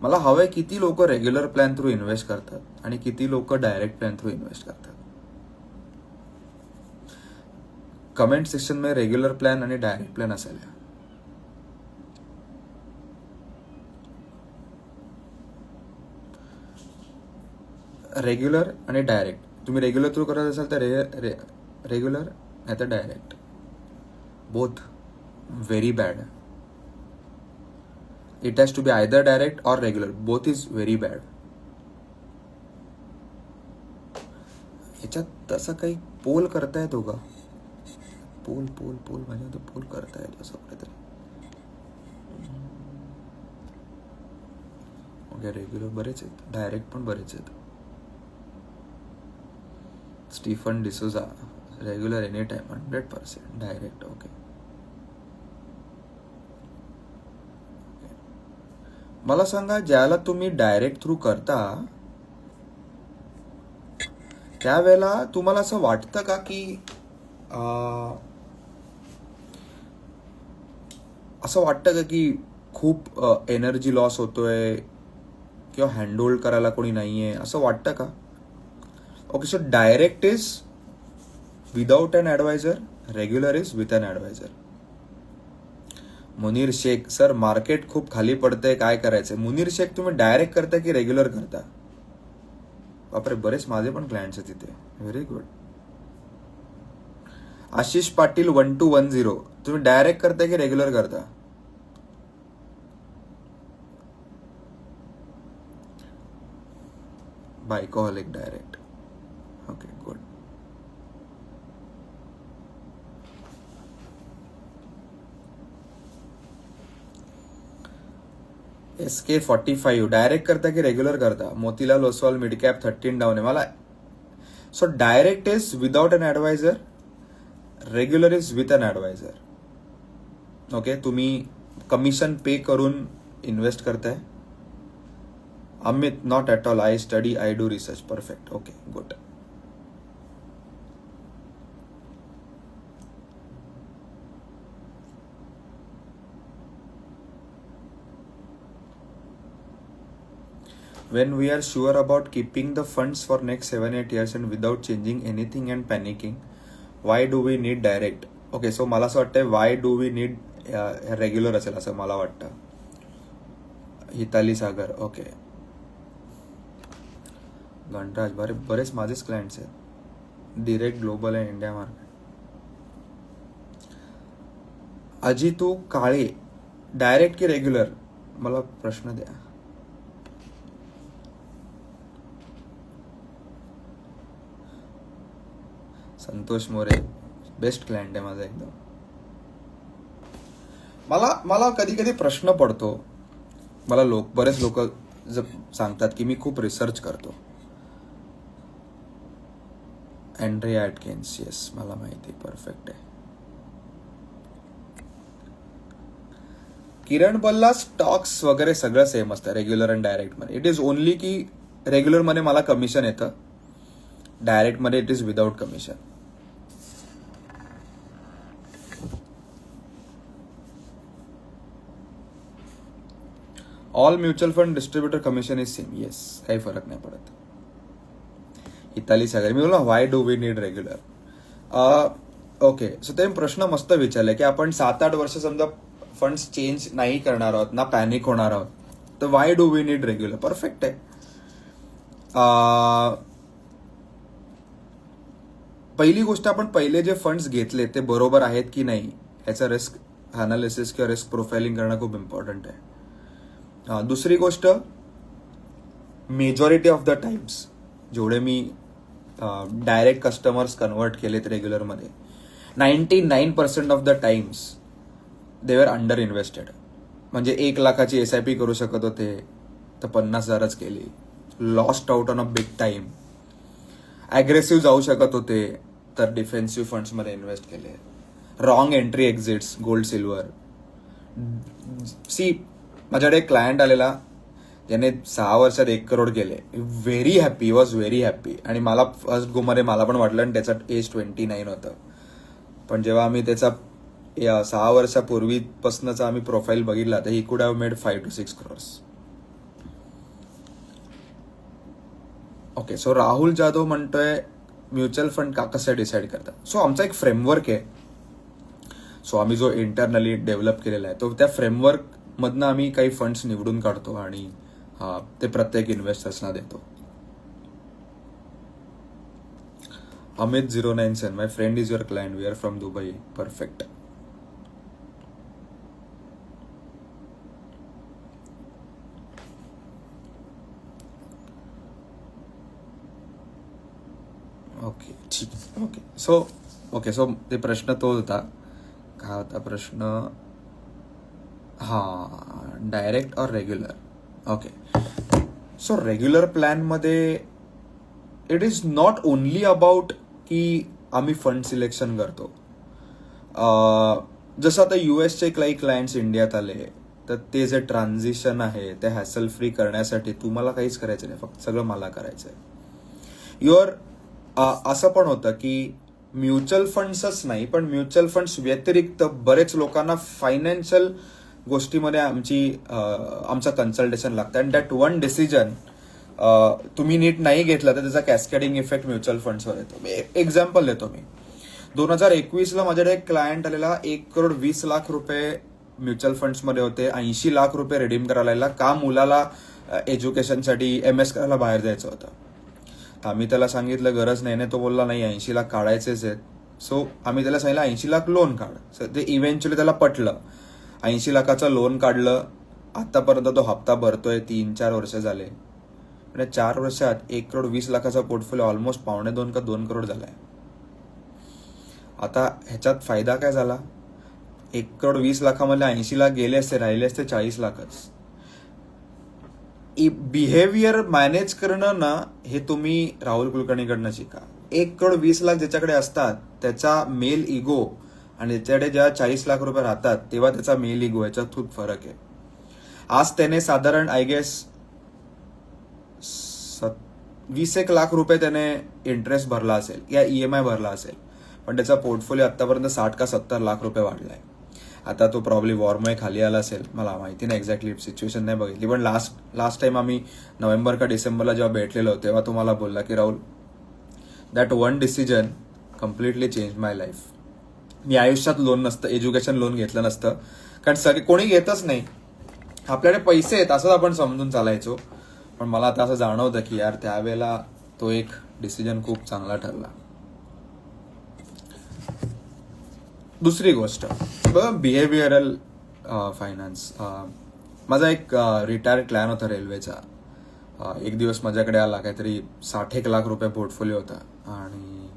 मला हवंय किती लोक रेग्युलर प्लॅन थ्रू इन्व्हेस्ट करतात आणि किती लोक डायरेक्ट प्लॅन थ्रू इन्व्हेस्ट करतात. कमेंट सेक्शन मध्ये रेग्युलर प्लॅन आणि डायरेक्ट प्लॅन असायला. रेग्युलर आणि डायरेक्ट. तुम्ही रेग्युलर थ्रू करत असाल तर रेग्युलर नाही तर direct. Both very bad. It has to be either direct और regular. Both is very bad. ह्याच्यात तसं काही पोल करता येतो का? पोल म्हणजे पोल करता येतो असं कुठेतरी. ओके, रेग्युलर बरेच आहेत, डायरेक्ट पण बरेच आहेत. Stephen D'Souza, regular any time 100%, direct okay. मला सांगा, ज्याला तुम्ही डायरेक्ट थ्रू करता त्यावेळेला तुम्हाला असं वाटतं का की असं वाटतं का की खूप एनर्जी लॉस होतोय किंवा हँडहोल्ड करायला कोणी नाहीये असं वाटतं का? Okay, so direct is without an adviser, regular is with an advisor. Munir Shaikh, sir market खूप खाली पडतंय, काय करायचंय? मुनीर शेख, तुम्ही डायरेक्ट करता की रेग्युलर करता? बापरे, बरेच माझे पण क्लायंट्स आहेत तिथे. Very good. आशिष पाटील 1210, तुम्ही डायरेक्ट करता की रेग्युलर करता? बायकोहॉलिक direct. Okay, good. SK45, direct करता की रेग्युलर करता? Motilal Oswal, mid cap 13 down आहे मला. So direct is without an adviser, regular is with an adviser. Okay, तुम्ही कमिशन पे करून इन्व्हेस्ट करताय Amit, not at all. I study, I do research. Perfect. Okay, good. When we are sure about keeping the funds for next 7-8 years and without changing anything and panicking, why do we need direct? Okay, so मला असं वाटतं why do we need regular असेल असं मला वाटतं. हिताली सागर, ओके. घंटराज, बरेच माझेच क्लायंट्स आहेत. डिरेक्ट, ग्लोबल आणि इंडिया मार्केट. अजितू काळे, डायरेक्ट की रेग्युलर? मला प्रश्न द्या. संतोष मोरे, बेस्ट क्लायंट आहे माझा एकदम. मला कधी कधी प्रश्न पडतो. मला बरेच लोक सांगतात की मी खूप रिसर्च करतो. अँड्रिया ॲटकिन्स, येस मला माहिती, परफेक्ट आहे. किरण बल्ला, स्टॉक्स वगैरे सगळं सेम असतं रेग्युलर आणि डायरेक्ट मध्ये. इट इज ओनली की रेग्युलर मध्ये मला कमिशन येतं, डायरेक्ट मध्ये it is without commission. All mutual fund distributor commission is same, yes, काही फरक नाही पडत. हिताली सागर, मी बोललो why do we need regular. Okay, so ते प्रश्न मस्त विचारले की आपण 7-8 वर्ष समजा फंड्स चेंज नाही करणार आहोत ना, पॅनिक होणार आहोत, तर why do we need regular? Perfect आहे. पहिली गोष्ट, आपण पहिले जे फंड्स घेतले ते बरोबर आहेत की नाही याचं रिस्क अनालिसिस किंवा रिस्क प्रोफाइलिंग करणं खूप इम्पॉर्टंट आहे. दुसरी गोष्ट, मेजॉरिटी ऑफ द टाइम्स जेवढे मी डायरेक्ट कस्टमर्स कन्वर्ट केलेत रेग्युलरमध्ये, 99% ऑफ द टाइम्स दे वर अंडर इन्व्हेस्टेड. म्हणजे 1 लाखाची SIP करू शकत होते तर 50,000च केली. Lost out on a big time. Aggressive जाऊ शकत होते तर डिफेन्सिव्ह फंड्समध्ये इन्व्हेस्ट केले. Wrong entry exits, gold silver. See, माझ्याकडे एक क्लायंट आलेला ज्याने 6 वर्षात 1 करोड केले. Very happy, was very happy. आणि मला फर्स्ट गोमध्ये मला पण वाटलं, आणि त्याचं एज 29 होतं. पण जेव्हा आम्ही त्याचा 6 वर्षापूर्वीपासूनचा आम्ही प्रोफाईल बघितला तर he could have made 5 to 6 crores. Okay, so Rahul Jadhav म्हणतोय म्युच्युअल फंड का कसं डिसाईड करतात. सो आमचा एक फ्रेमवर्क आहे. सो आम्ही जो इंटरनली डेव्हलप केलेला आहे तो त्या फ्रेमवर्क मधनं आम्ही काही फंड्स निवडून काढतो आणि ते प्रत्येक इन्व्हेस्टर्सना देतो. Amit 097, my friend is your client, we are from Dubai. Perfect. Okay, ठीक. ओके, सो ते प्रश्न तो होता. काय होता प्रश्न? डायरेक्ट और regular. Okay, so regular plan मध्ये it is not only about की आम्ही फंड सिलेक्शन करतो. जसं आता US काही क्लायंट्स इंडियात आले तर ते जे ट्रान्झिशन आहे ते हॅसल फ्री करण्यासाठी तुम्हाला काहीच करायचं नाही, फक्त सगळं मला करायचं आहे. असं पण होतं की म्युच्युअल फंड्सच नाही पण म्युच्युअल फंड्स व्यतिरिक्त बरेच लोकांना फायनान्शियल गोष्टीमध्ये आमचं कन्सल्टेशन लागतं. अँड दॅट वन डिसिजन तुम्ही नीट नाही घेतला तर त्याचा कॅस्केडिंग इफेक्ट म्युच्युअल फंड्सवर येतो. एक्झाम्पल देतो मी. 2021ला माझ्याकडे एक क्लायंट आलेला, 1,20,00,000 म्युच्युअल फंड्समध्ये होते. 80 लाख रुपये रिडीम करायला का मुलाला एज्युकेशनसाठी MS करायला बाहेर जायचं होतं. आम्ही त्याला सांगितलं गरज नाही. तो बोलला नाही, 80 लाख काढायचेच आहेत. सो आम्ही त्याला सांगितलं 80 लाख लोन काढ. ते इव्हेंच्युअली त्याला पटलं. 80 लाखाचं लोन काढलं. आतापर्यंत तो हप्ता भरतोय. 3-4 वर्ष झाले. आणि 4 वर्षात 1,20,00,000चा पोर्टफोलिओ ऑलमोस्ट 1.25 का 2 करोड झालाय. आता ह्याच्यात फायदा काय झाला? 1,20,00,000मध्ये 80 लाख गेले असते, राहिले असते 40 लाखच. बिहेवियर मॅनेज करणं ना, हे तुम्ही राहुल कुलकर्णीकडनं शिका. 1,20,00,000 ज्याच्याकडे असतात त्याचा मेल इगो आणि ज्याच्याकडे जेव्हा 40 लाख रुपये राहतात तेव्हा त्याचा मेल इगो, याच्यात खूप फरक आहे. आज त्याने साधारण आय गेस 21 लाख रुपये त्याने इंटरेस्ट भरला असेल या EMI भरला असेल, पण त्याचा पोर्टफोलिओ आतापर्यंत 60 का 70 लाख रुपये वाढलाय. आता तो प्रॉब्ली वॉरमुळे खाली आला असेल, मला माहिती नाही एक्झॅक्टली सिच्युएशन नाही बघितली, पण लास्ट टाइम आम्ही नोव्हेंबर का डिसेंबरला जेव्हा भेटलेलो तेव्हा तो मला बोलला की Rahul, that one decision completely change my life. मी आयुष्यात लोन नसतं, एज्युकेशन लोन घेतलं नसतं, कारण सगळे कोणी घेतच नाही, आपल्याकडे पैसे आहेत असंच आपण समजून चालायचो. पण मला आता असं जाणवतं की यार त्यावेळेला तो एक डिसिजन खूप चांगला ठरला. दुसरी गोष्ट बिहेवियरल फायनान्स. माझा एक रिटायर्ड प्लॅन होता रेल्वेचा. एक दिवस माझ्याकडे आला, काहीतरी 60 लाख रुपये पोर्टफोलिओ होता आणि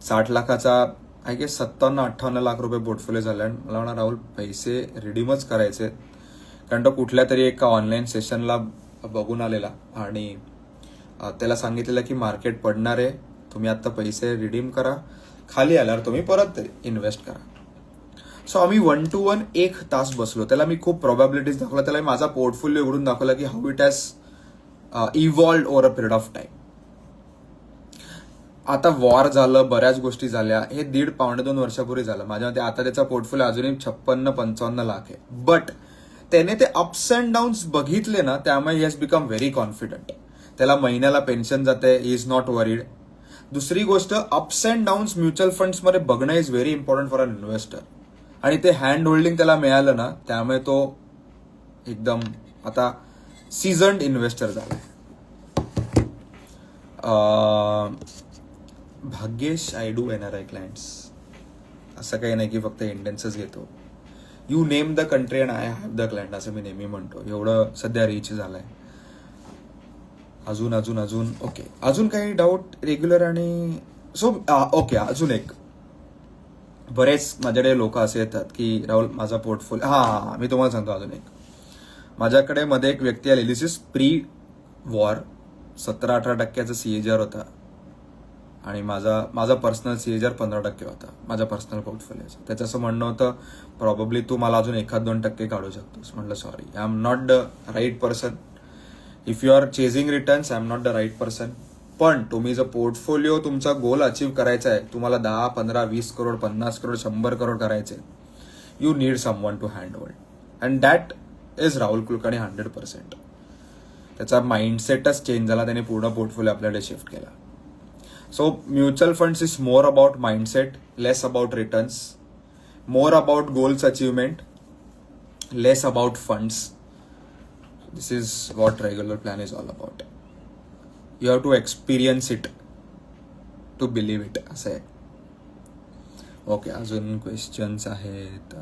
60 लाखाचा आय गेस 57-58 लाख रुपये पोर्टफोलिओ झाला. आणि मला म्हणा राहुल पैसे रिडीमच करायचे, कारण तो कुठल्या तरी एका ऑनलाईन सेशनला बघून आलेला आणि त्याला सांगितलेलं की मार्केट पडणार आहे, तुम्ही आता पैसे रिडीम करा, खाली आल्यावर तुम्ही परत इन्व्हेस्ट करा. सो आम्ही 1 to 1 1 तास बसलो. त्याला मी खूप प्रोबॅबिलिटीज दाखवला, त्याला माझा पोर्टफोलिओ उघडून दाखवला की how it has evolved over a period of time. आता वॉर झालं, बऱ्याच गोष्टी झाल्या, हे 1.5-2 वर्षापूर्वी झालं. माझ्या मते आता त्याचा पोर्टफोलिओ अजूनही 56-55 लाख आहे. बट त्याने ते अप्स अँड डाऊन्स बघितले ना, त्यामुळे he has become very confident. त्याला महिन्याला पेन्शन जाते, ही इज नॉट वरीड. दुसरी गोष्ट, अप्स अँड डाऊन्स म्युच्युअल फंड्समध्ये बघणं is very important for an investor. आणि ते हँड होल्डिंग त्याला मिळालं ना, त्यामुळे तो एकदम आता सीझन्ड इन्व्हेस्टर झालाय. Bhagyesh, I do NRI clients. असं काही नाही की फक्त इंडियन्सच घेतो. You name the country and I have the client, असं मी नेहमी म्हणतो. एवढं सध्या रीच झालंय. अजून ओके, अजून काही डाऊट रेग्युलर आणि सो ओके. अजून एक, बरेच माझ्याकडे लोक असे येतात की राहुल माझा पोर्टफोलिओ, मी तुम्हाला सांगतो अजून एक. माझ्याकडे मध्ये एक व्यक्ती आली, दिस इज प्री वॉर, 17-18% CAGR होता आणि माझा पर्सनल CAGR 15% होता माझ्या पर्सनल पोर्टफोलिओचा. त्याचं असं म्हणणं होतं प्रॉब्ली तू मला अजून 1-2% काढू शकतोस. म्हटलं sorry, I am not the right person. If you are chasing returns, I am not the right person. पण तुम्ही जर पोर्टफोलिओ तुमचा गोल अचीव्ह करायचा आहे, तुम्हाला 10, 15, 20 करोड, 50 करोड, 100 करोड करायचे, you need someone to hand hold. And that is Rahul Kulkarni 100%. त्याचा माइंडसेटच चेंज झाला, त्याने पूर्ण पोर्टफोलिओ आपल्याकडे शिफ्ट केला. So mutual funds is more about mindset, less about returns, more about goals achievement, less about funds. This is what regular plan is all about. You have to experience it to believe it. असं आहे. ओके, अजून क्वेश्चन्स आहेत.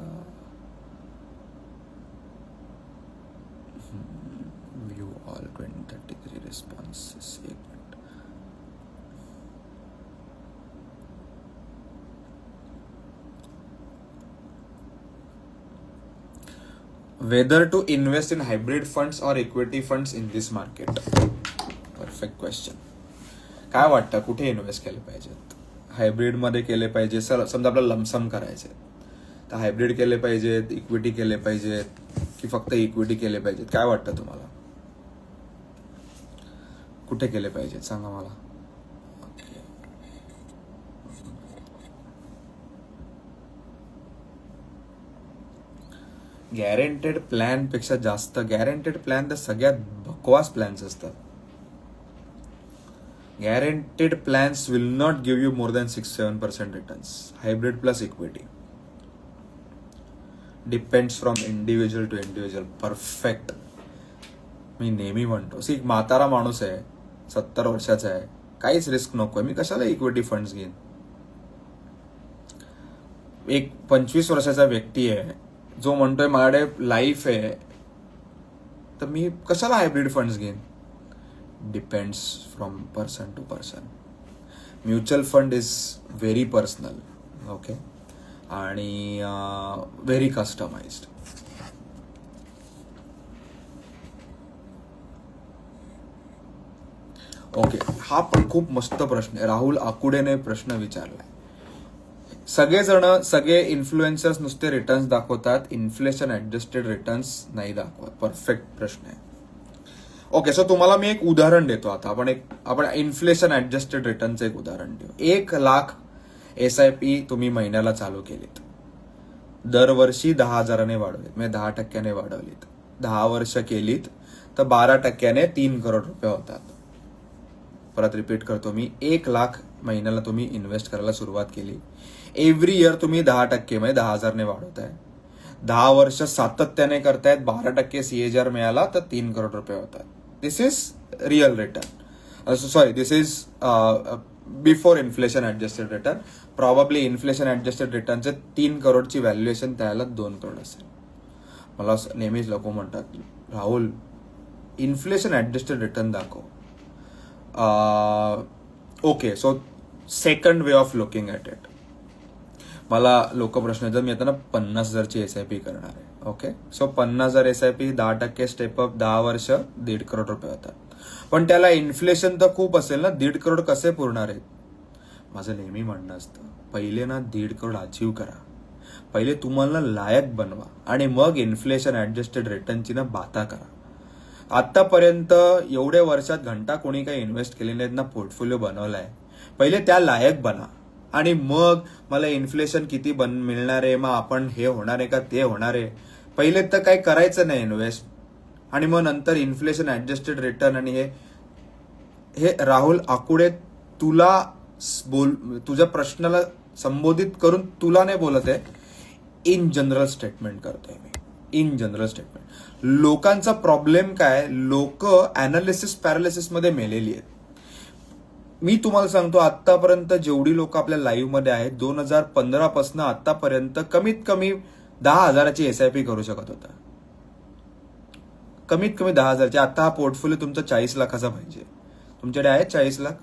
View all 20-33 responses. एक minute. Whether to invest in hybrid funds or equity funds in this market? Perfect question. काय वाटतं, कुठे इन्व्हेस्ट केले पाहिजेत? हायब्रिड मध्ये केले पाहिजे, समजा आपल्याला लमसम करायचे तर हायब्रिड केले पाहिजेत, इक्विटी केले पाहिजेत की फक्त इक्विटी केले पाहिजेत? काय वाटतं तुम्हाला, कुठे केले पाहिजेत सांगा मला. गॅरंटेड प्लॅन पेक्षा जास्त, गॅरंटेड प्लॅन तर सगळ्यात बकवास प्लॅन्स असतात. Guaranteed plans will not give you more than 6-7% returns. Hybrid plus equity depends from individual to individual. Perfect. मी नेहमी म्हणतो, सी म्हातारा माणूस आहे, 70 वर्षाचा आहे, काहीच रिस्क नकोय, मी कशाला इक्विटी फंड्स घेईन. एक 25 वर्षाचा व्यक्ती आहे जो म्हणतोय माझ्याकडे लाईफ आहे, तर मी कशाला हायब्रिड फंड्स घेईन. Depends from person to person. Mutual fund is very personal, okay, आणि व्हेरी कस्टमाइज्ड. ओके, हा पण खूप मस्त प्रश्न आहे. राहुल आकुडेने प्रश्न विचारलाय. सगळे इन्फ्लुएन्सर्स नुसते रिटर्न्स दाखवतात, इन्फ्लेशन ऍडजस्टेड रिटर्न्स नाही दाखवत. परफेक्ट प्रश्न आहे. ओके, सो तुम्हाला मी एक उदाहरण देतो. आता आपण इन्फ्लेशन ऍडजस्टेड रिटर्नचं एक उदाहरण देऊ. 1,00,000 SIP तुम्ही महिन्याला चालू केलीत, दरवर्षी 10,000ने वाढवलीत, म्हणजे 10% वाढवलीत, 10 वर्ष केलीत तर 12% 3 करोड रुपये होतात. परत रिपीट करतो मी, 1,00,000 महिन्याला तुम्ही इन्व्हेस्ट करायला सुरुवात केली, एव्हरी इयर तुम्ही 10% म्हणजे 10,000ने वाढवताय, 10 वर्ष सातत्याने करतायत, 12% CAGR मिळाला तर 3 करोड रुपये होतात. This is real return. Sorry, this is before inflation adjusted return. Probably inflation adjusted रिटर्नचे 3 करोडची व्हॅल्युएशन त्याला 2 करोड असेल. मला नेहमीच लोक म्हणतात, राहुल इन्फ्लेशन ऍडजस्टेड रिटर्न दाखव. Okay, so second way of looking at it. मला लोक प्रश्न येतात, मी आता ना 50,000ची SIP करणार आहे. ओके, सो 50,000 SIP, 10% स्टेपअप, 10 वर्ष 1.5 करोड रुपये होतात. पण त्याला इन्फ्लेशन तर खूप असेल ना, 1.5 करोड कसे पुरणार आहेत? माझं नेहमी म्हणणं असतं, पहिले ना 1.5 करोड अचीव करा, पहिले तुम्हाला लायक बनवा आणि मग इन्फ्लेशन ऍडजस्टेड रिटर्नची ना बाता करा. आतापर्यंत एवढ्या वर्षात घंटा कोणी काही इन्व्हेस्ट केले नाहीत ना, पोर्टफोलिओ बनवलाय. पहिले त्या लायक बना आणि मग मला इन्फ्लेशन किती मिळणार आहे, मग आपण हे होणार आहे का ते होणार आहे, पहिले तर काही करायचं नाही इन्व्हेस्ट, आणि मग नंतर इन्फ्लेशन ऍडजस्टेड रिटर्न. आणि हे राहुल आकुडे तुला तुझ्या प्रश्नाला संबोधित करून तुला नाही बोलत आहे, इन जनरल स्टेटमेंट करतोय मी, इन जनरल स्टेटमेंट. लोकांचा प्रॉब्लेम काय, लोक अनालिसिस पॅरालिसिस मध्ये मेलेली आहेत. मी तुम्हाला सांगतो, आतापर्यंत जेवढी लोक आपल्या लाईव्ह मध्ये आहेत, 2015 पासून आतापर्यंत कमीत कमी 10,000ची SIP करू शकत होता, कमीत कमी 10,000ची. आता हा पोर्टफोलिओ तुमचा 40 लाखाचा पाहिजे. तुमच्याकडे आहे 40 लाख?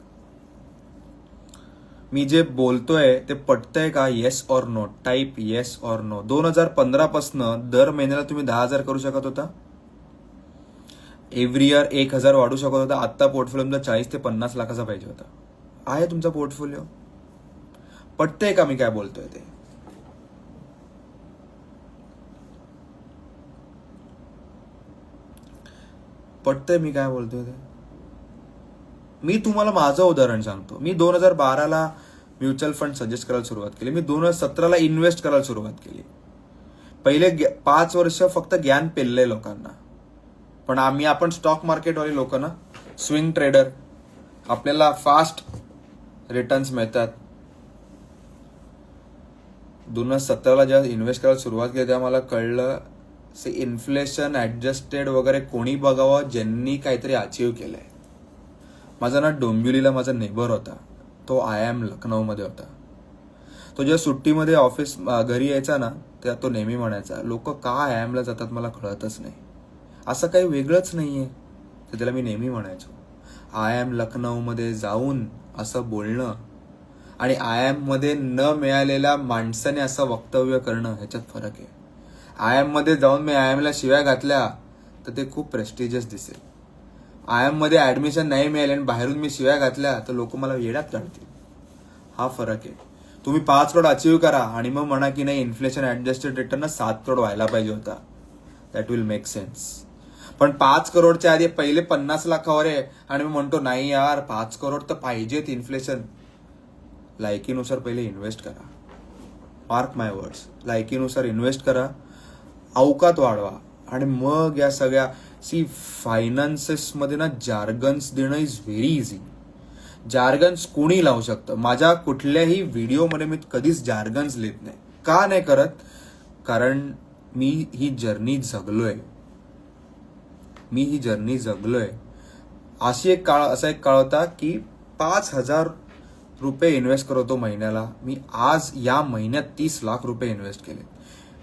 मी जे बोलतोय ते पटतंय का? Yes or no, type yes or no. 2015 पासून दर महिन्याला तुम्ही 10,000 करू शकत होता, एव्हरी इयर 1,000 वाढू शकत होता. आता पोर्टफोलिओ तुमचा 40 ते 50 लाखाचा पाहिजे होता. आहे तुमचा पोर्टफोलिओ? पटतंय का मी काय बोलतोय ते? पटतंय मी काय बोलतोय ते? मी तुम्हाला माझं उदाहरण सांगतो. मी 2012ला म्युच्युअल फंड सजेस्ट करायला सुरुवात केली, मी 2017ला इन्व्हेस्ट करायला सुरुवात केली. पहिले 5 वर्ष फक्त ज्ञान पेललंय लोकांना. पण आपण स्टॉक मार्केटवाले लोक ना, स्विंग ट्रेडर, आपल्याला फास्ट रिटर्न्स मिळतात. 2017ला जेव्हा इन्व्हेस्ट करायला सुरुवात केली तेव्हा मला कळलं, इन्फ्लेशन ऍडजस्टेड वगैरे कोणी बघावं ज्यांनी काहीतरी अचीव्ह केलंय. माझा ना डोंबिवलीला माझा नेबर होता, तो IIM लखनौमध्ये होता. तो जेव्हा सुट्टीमध्ये ऑफिस घरी यायचा ना, तेव्हा तो नेहमी म्हणायचा, लोक का IIMला जातात मला कळतच नाही, असं काही वेगळंच नाहीये. तर त्याला मी नेहमी म्हणायचो, IIM लखनौमध्ये जाऊन असं बोलणं आणि IIM मध्ये न मिळालेल्या माणसाने असं वक्तव्य करणं, ह्याच्यात फरक आहे. IIM मध्ये जाऊन मी IIMला शिव्या घातल्या तर ते खूप प्रेस्टिजियस दिसेल. IIM मध्ये ऍडमिशन नाही मिळाले आणि बाहेरून मी शिव्या घातल्या तर लोक मला येड्यात काढतील. हा फरक आहे. तुम्ही 5 करोड अचीव्ह करा आणि मग म्हणा की नाही इन्फ्लेशन ऍडजस्टेड रिटर्न 7 करोड व्हायला पाहिजे होता, दॅट विल मेक सेन्स. पण 5 करोडच्या आधी पहिले 50 लाखावर आहे आणि मी म्हणतो नाही यार 5 करोड तर पाहिजेत इन्फ्लेशन. लायकीनुसार पहिले इन्व्हेस्ट करा, मार्क माय वर्ड्स, लायकीनुसार इन्व्हेस्ट करा, अवकात वाढवा आणि मग या सगळ्या फायनान्सेस मध्ये ना जार्गन्स देणं इज व्हेरी इझी. जार्गन्स कोणी लावू शकतं. माझ्या कुठल्याही व्हिडिओमध्ये मी कधीच जार्गन्स लिहित नाही. का नाही करत? कारण मी ही जर्नी जगलोय. असा एक काळ होता की 5,000 रुपये इन्व्हेस्ट करतो महिन्याला. मी आज या महिन्यात 30 लाख रुपये इन्व्हेस्ट केले.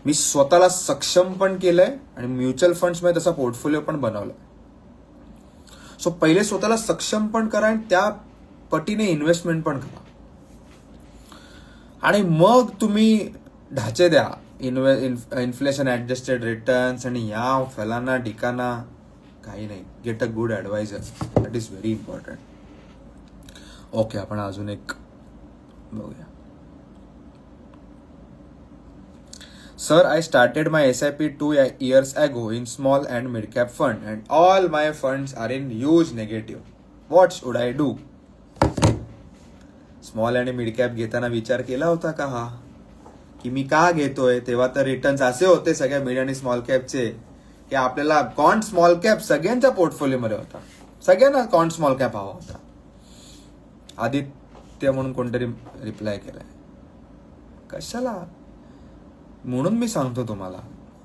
मी स्वतःला सक्षम पण केलंय आणि म्युच्युअल फंड्स मध्ये तसा पोर्टफोलिओ पण बनवलाय. सो पहिले स्वतःला सक्षम पण करा आणि त्या पटीने इन्व्हेस्टमेंट पण करा आणि मग तुम्ही ढाचे द्या इन्फ्लेशन ऍडजस्टेड रिटर्न्स आणि या फलाना ठिकाणा. काही नाही, gate a good adviser, that is very important. Okay, आपण अजून एक बघूया. Sir, I started my SIP 2 years ago in small and mid cap fund, and all my funds are in huge negative. What should I do? Small आणि मिड कॅप घेताना विचार केला होता का हा की मी का घेतोय? तेव्हा तर रिटर्न्स असे होते सगळ्या मिड आणि स्मॉल कॅपचे की आपल्याला कॉन्ट स्मॉल कॅप सगळ्यांच्या पोर्टफोलिओमध्ये होता, सगळ्यांना कॉन्ट स्मॉल कॅप हवा होता. आदित्य म्हणून कोणतरी रिप्लाय केलाय. कशाला? म्हणून मी सांगतो तुम्हाला,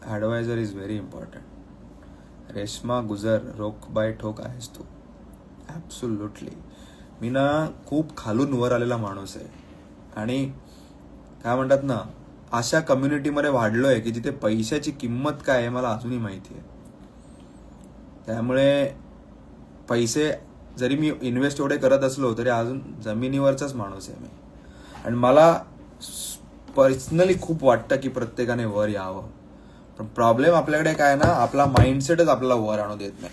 adviser is very important. Reshma Gujar, रोक बाय ठोक आहेस तू. ॲब्सोल्युटली. मी ना खूप खालून वर आलेला माणूस आहे आणि काय म्हणतात ना, अशा कम्युनिटीमध्ये वाढलोय की जिथे पैशाची किंमत काय आहे मला अजूनही माहिती आहे. त्यामुळे पैसे जरी मी इन्व्हेस्ट एवढे करत असलो तरी अजून जमिनीवरचाच माणूस आहे मी. आणि मला पर्सनली खूप वाटतं की प्रत्येकाने वर यावं. पण प्रॉब्लेम आपल्याकडे काय ना, आपला माइंडसेटच आपल्याला वर आणू देत नाही.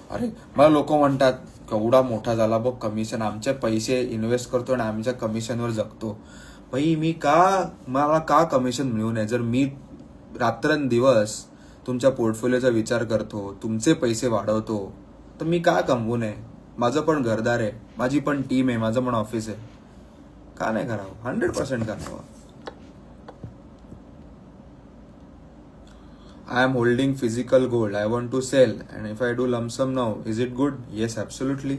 अरे मला लोक म्हणतात केवढा मोठा झाला बघ कमिशन, आमचे पैसे इन्व्हेस्ट करतो आणि आमच्या कमिशनवर जगतो. भाई मला का कमिशन मिळू नये? जर मी रात्रंदिवस तुमच्या पोर्टफोलिओचा विचार करतो, तुमचे पैसे वाढवतो, तर मी का कमवू नये? माझं पण घरदार आहे, माझी पण टीम आहे, माझं पण ऑफिस आहे. का नाही करावं? 100% करावं. I am holding physical gold. I want to sell. And if I do lump sum now, is it good? Yes, absolutely.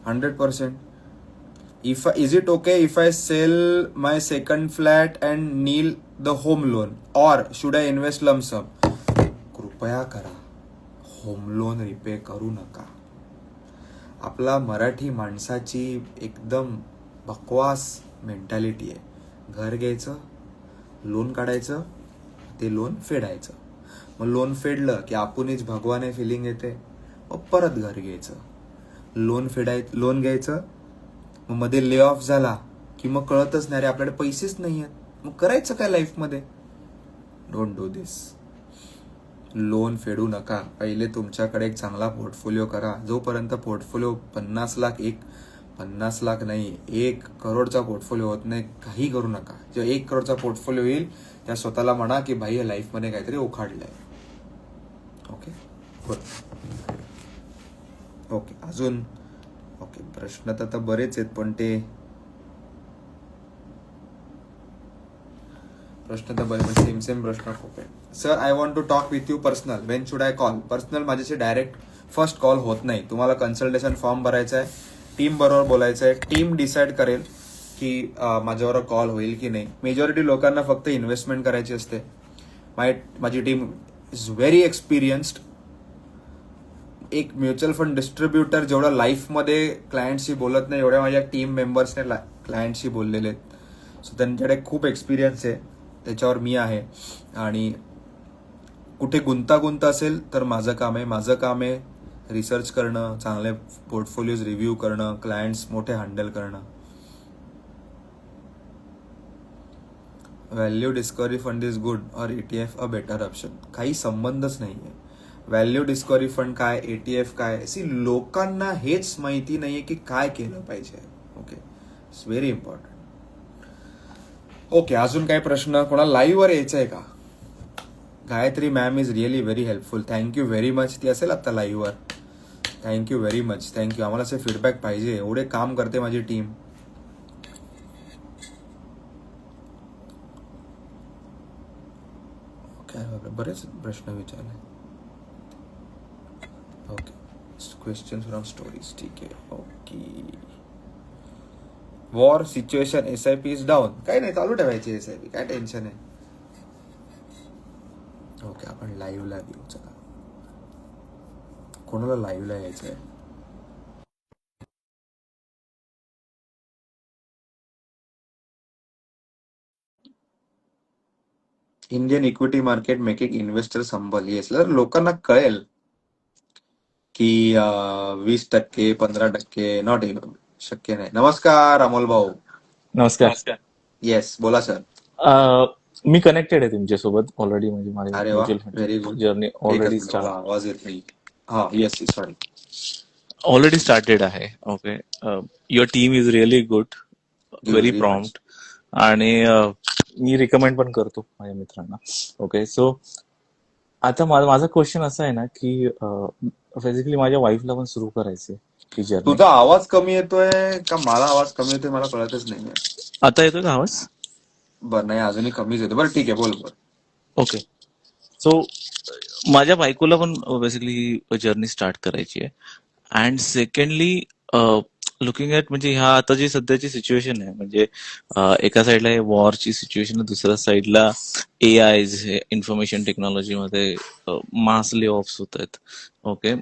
100%. Is it okay if I sell my second flat and nil the home loan? Or should I invest lump sum? कृपया करा. होम लोन रिपे करू नका. आपला मराठी माणसाची एकदम बकवास मेंटॅलिटी आहे. घर घ्यायचं, लोन काढायचं, ते लोन फेडायचं. मग लोन फेडलं की आपणच भगवान आहे फिलिंग येते. मग परत घर घ्यायचं, लोन घ्यायचं. मग मध्ये ले ऑफ झाला की मग कळतच नाही रे आपल्याकडे पैसेच नाही आहेत. मग करायचं काय लाईफमध्ये? Don't do this. लोन फेडू नका. पहिले तुमच्याकडे एक चांगला पोर्टफोलिओ करा. जोपर्यंत पोर्टफोलिओ 50 लाख नाही 1 करोडचा पोर्टफोलिओ होत नाही, काही करू नका. जेव्हा 1 करोडचा पोर्टफोलिओ येईल त्या स्वतःला म्हणा की भाई या लाईफमध्ये काहीतरी उखाडलंय. Okay, okay. अजून ओके, प्रश्न तर आता बरेच आहेत पण ते सेम प्रश्न खूप आहे. Sir, I want to talk with you personal. When should I call? Personal माझ्याशी डायरेक्ट फर्स्ट कॉल होत नाही. तुम्हाला कन्सल्टेशन फॉर्म भरायचा आहे, टीम बरोबर बोलायचं आहे. टीम डिसाईड करेल की माझ्यावर कॉल होईल की नाही. मेजॉरिटी लोकांना फक्त इन्व्हेस्टमेंट करायची असते. माझी टीम इज व्हेरी एक्सपिरियन्स्ड. एक म्युच्युअल फंड डिस्ट्रीब्युटर जेवढा लाईफमध्ये क्लायंटशी बोलत नाही एवढ्या माझ्या टीम मेंबर्सने क्लायंटशी बोललेले आहेत. सो त्यांच्याकडे खूप एक्सपिरियन्स आहे, त्याच्यावर मी आहे. आणि कुठे गुंतागुंत असेल तर माझं काम आहे रिसर्च करणं, चांगले पोर्टफोलिओज रिव्ह्यू करणं, क्लायंट्स मोठे हँडल करणं. Value discovery fund is good और ETF अ बेटर ऑप्शन? काही संबंधच नाहीये. व्हॅल्यू डिस्कव्हरी फंड काय, ETF काय, लोकांना हेच माहिती नाहीये की काय केलं पाहिजे. Okay, it's very important. Okay, अजून काय प्रश्न? कोणाला लाईव्हवर यायचं आहे का? Gayatri ma'am is really very helpful. Thank you very much. ती असेल आता लाईव्हवर. Thank you very much. थँक्यू. आम्हाला असे फीडबॅक पाहिजे. एवढे काम करते माझी टीम. काय बरेच प्रश्न विचारले. Okay, question from stories. ठीक आहे. Okay, war situation SIP is down. काही नाही, चालू ठेवायची SIP, काय टेन्शन आहे. ओके, आपण लाईव्हला घेऊ. चला, कोणाला लाईव्हला यायचं आहे? Indian equity market making investor संभल. येस, लोकांना कळेल की 20%, 15% नॉट शक्य नाही. नमस्कार अमोल भाऊ. नमस्कार. येस, बोला सर. मी कनेक्टेड आहे तुमच्यासोबत ऑलरेडी. म्हणजे अरे वा, माझी व्हेरी गुड. जर्नी ऑलरेडी आवाज येत नाही. हा, येस, सॉरी. ऑलरेडी स्टार्टेड आहे. Okay, your team is really good, very prompt. आणि मी रिकमेंड पण करतो माझ्या मित्रांना. ओके, सो आता माझा क्वेश्चन असा आहे ना की बेसिकली माझ्या वाईफला पण सुरू करायचे ही जर्नी. तुझा आवाज कमी येतोय का मला आवाज कमी येतोय मला कळतच नाहीये. आता येतोय का आवाज? बरं, नाही अजूनही कमीच येतो. बरं ठीक आहे, बोल बोल. ओके, सो माझ्या बायकोला पण बेसिकली जर्नी स्टार्ट करायची आहे. अँड सेकंडली लुकिंग ॲट म्हणजे ह्या आता जी सध्याची सिच्युएशन आहे, म्हणजे एका साईडला वॉरची सिच्युएशन आहे, दुसऱ्या साईडला AI इन्फॉर्मेशन टेक्नॉलॉजीमध्ये मास ले ऑफ्स होत आहेत. ओके,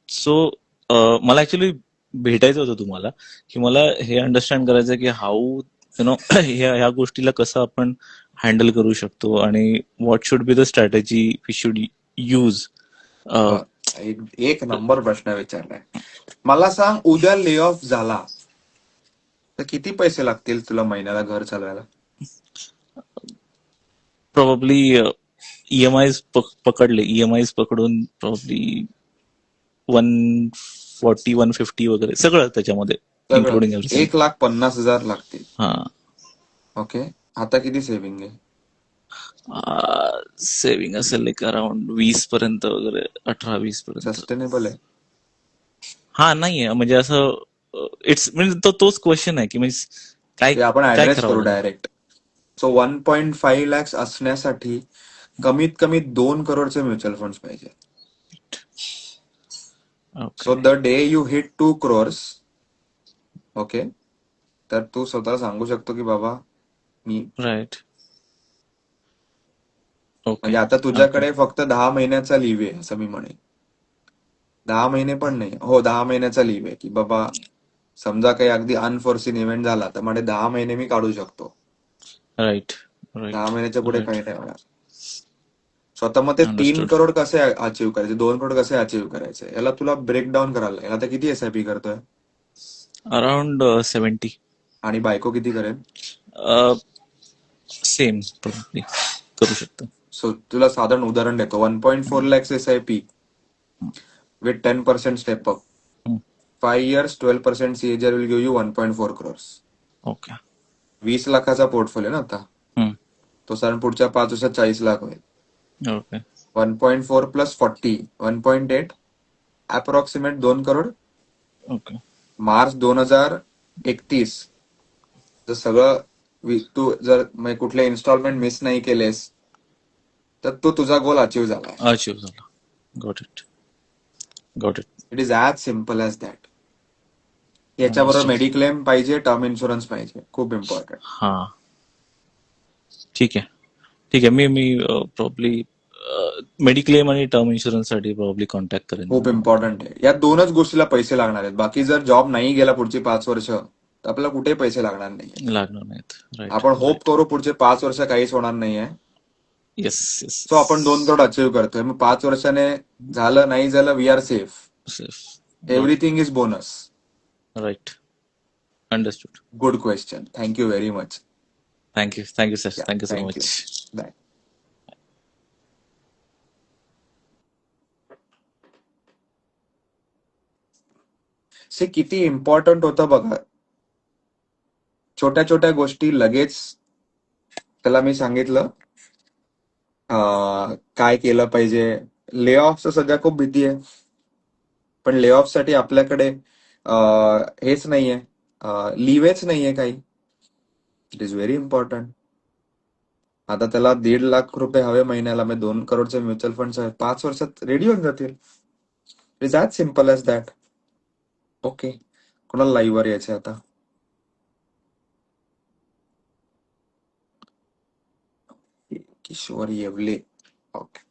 सो मला ऍक्च्युली भेटायचं होतं तुम्हाला, की मला हे अंडरस्टँड करायचं आहे की हाऊ ह्या गोष्टीला कसं आपण हँडल करू शकतो आणि what should be the strategy we should use. बर, एक नंबर प्रश्न विचारलाय. मला सांग, उद्या ले ऑफ झाला तर किती पैसे लागतील तुला महिन्याला घर चालवायला? प्रॉब्ली EMI पकडले, EMI पकडून प्रॉब्ली 140 150 वगैरे सगळं त्याच्यामध्ये सगळं इन्क्लुडिंग एव्हरीथिंग. 1,50,000 लागतील. हा, ओके, आता किती सेव्हिंग आहे? सेव्हिंग असेल एक अराउंड 20 पर्यंत वगैरे, 18-20 पर्यंत. सस्टेनेबल आहे? हा, नाहीये म्हणजे असं इट्स म्हणजे तोच क्वेश्चन आहे की म्हणजे काय ते आपण काय ऍड्रेस करावं करू लागेल. डायरेक्ट. सो 1.5 लॅक्स असण्यासाठी कमीत कमी 2 करोडचे म्युच्युअल फंड्स पाहिजे. Okay, so the day you hit 2 crores, okay, तर तू स्वतःला सांगू शकतो की बाबा मी, राईट. ओके, म्हणजे आता ओके, तुझ्याकडे फक्त 10 महिन्याचा लिव्ह आहे असं मी म्हणेन. 10 महिने पण नाही, हो 10 महिन्याचा लिव्ह आहे की बाबा समजा काही अगदी अनफॉर्सिन इव्हेंट झाला तर म्हणजे 10 महिने मी काढू शकतो. राईट, 10 राईट, महिन्याच्या पुढे राईट. काही नाही होणार. स्वतः मग ते 3 अंडरस्टूड. करोड कसे अचीव्ह करायचे, 2 करोड कसे अचीव्ह करायचे, याला तुला ब्रेकडाऊन करायला लागेल. आता किती SIP करतोय अराउंड 70. आणि बायको किती करेल? सेम प्रॉब्ली करू शकतो. सो तुला साधारण उदाहरण देतो. 1.4 lakhs SIP with 10% step up. 5 years, 12% CAGR will give you 1.4 crores. Okay. 20 लाखाचा पोर्टफोलिओ ना आता, तो साधारण पुढच्या 5 वर्षात 40 लाख होईल. Okay. 1.4 plus 40, 1.8, approximate 2 crore. Okay. March 2031 जर सगळं तू जर म्हणजे कुठले इन्स्टॉलमेंट मिस नाही केलेस तर तो तुझा गोल अचीव्ह झालाय. अचीव्ह झाला. Got it, got it. It is as simple as that. याच्याबरोबर मेडिक्लेम पाहिजे, टर्म इन्शुरन्स पाहिजे, खूप इम्पॉर्टंट. हा, ठीक आहे, ठीक आहे. मी प्रॉब्ली मेडिक्लेम आणि टर्म इन्शुरन्स साठी प्रॉब्ली कॉन्टॅक्ट करेन. खूप इम्पॉर्टंट आहे. या 2च गोष्टीला पैसे लागणार आहेत. बाकी जर जॉब नाही गेला पुढची 5 वर्ष तर आपल्याला कुठे पैसे लागणार नाही. लागणार नाहीत. राईट. आपण होप करू पुढचे 5 वर्ष काहीच होणार नाहीये. Yes, yes. सो आपण 2 करोड अचीव्ह करतोय. मग 5 वर्षाने झालं नाही झालं, we are safe. Safe. Everything is bonus. Right. Understood. Good question. Thank you very much. Thank you sir. Thank you so much. Bye. Say किती इम्पॉर्टंट होतं बघा. छोट्या छोट्या गोष्टी लगेच त्याला मी सांगितलं काय केलं पाहिजे. ले ऑफचं सध्या खूप भीती आहे, पण ले ऑफ साठी आपल्याकडे हेच नाहीये, लिव्हेच नाहीये काही. It is very important. आता त्याला 1.5 लाख रुपये हवे महिन्याला, मी 2 करोडचे म्युच्युअल फंड्स आहेत, 5 वर्षात रेडी होऊन जातील. It is as simple as that. Okay, कोणाला लाईव्ह वर यायचे आता? किशोर येवले. ओके,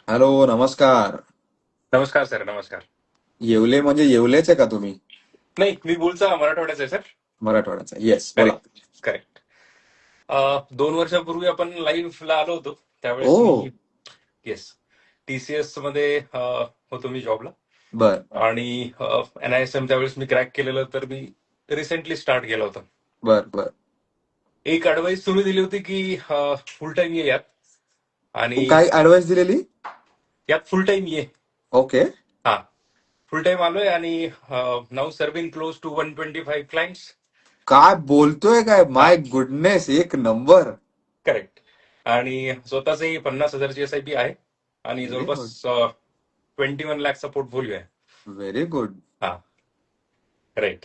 हॅलो, नमस्कार. नमस्कार सर. नमस्कार. येवले म्हणजे येवलेच आहे का तुम्ही? नाही, मी मूळचा मराठवाड्याचा आहे सर. मराठवाड्याचा. येस, बोला. करेक्ट. 2 वर्षापूर्वी आपण लाईव्हला आलो होतो, त्यावेळेस ओ. मी येस TCS मध्ये होतो मी जॉबला. बर आणि NISM त्यावेळेस मी क्रॅक केलेलं, तर मी रिसेंटली स्टार्ट केलं होतं. बर बर. एक ऍडवाइस तुम्ही दिली होती की फुल टाइम ये यात, तू आणि काय ऍडवाइस दिलेली? यात फुल टाइम ये. ओके. हा, फुल टाइम आलोय आणि now serving close to 125 clients. काय बोलतोय काय, हा, माय गुडनेस, एक नंबर. करेक्ट. आणि स्वतःचही 50,000ची SIP आहे आणि व्हेरी जवळपास गुड, 21 लाखचा पोर्टफोलिओ आहे. Very good. हा, राईट.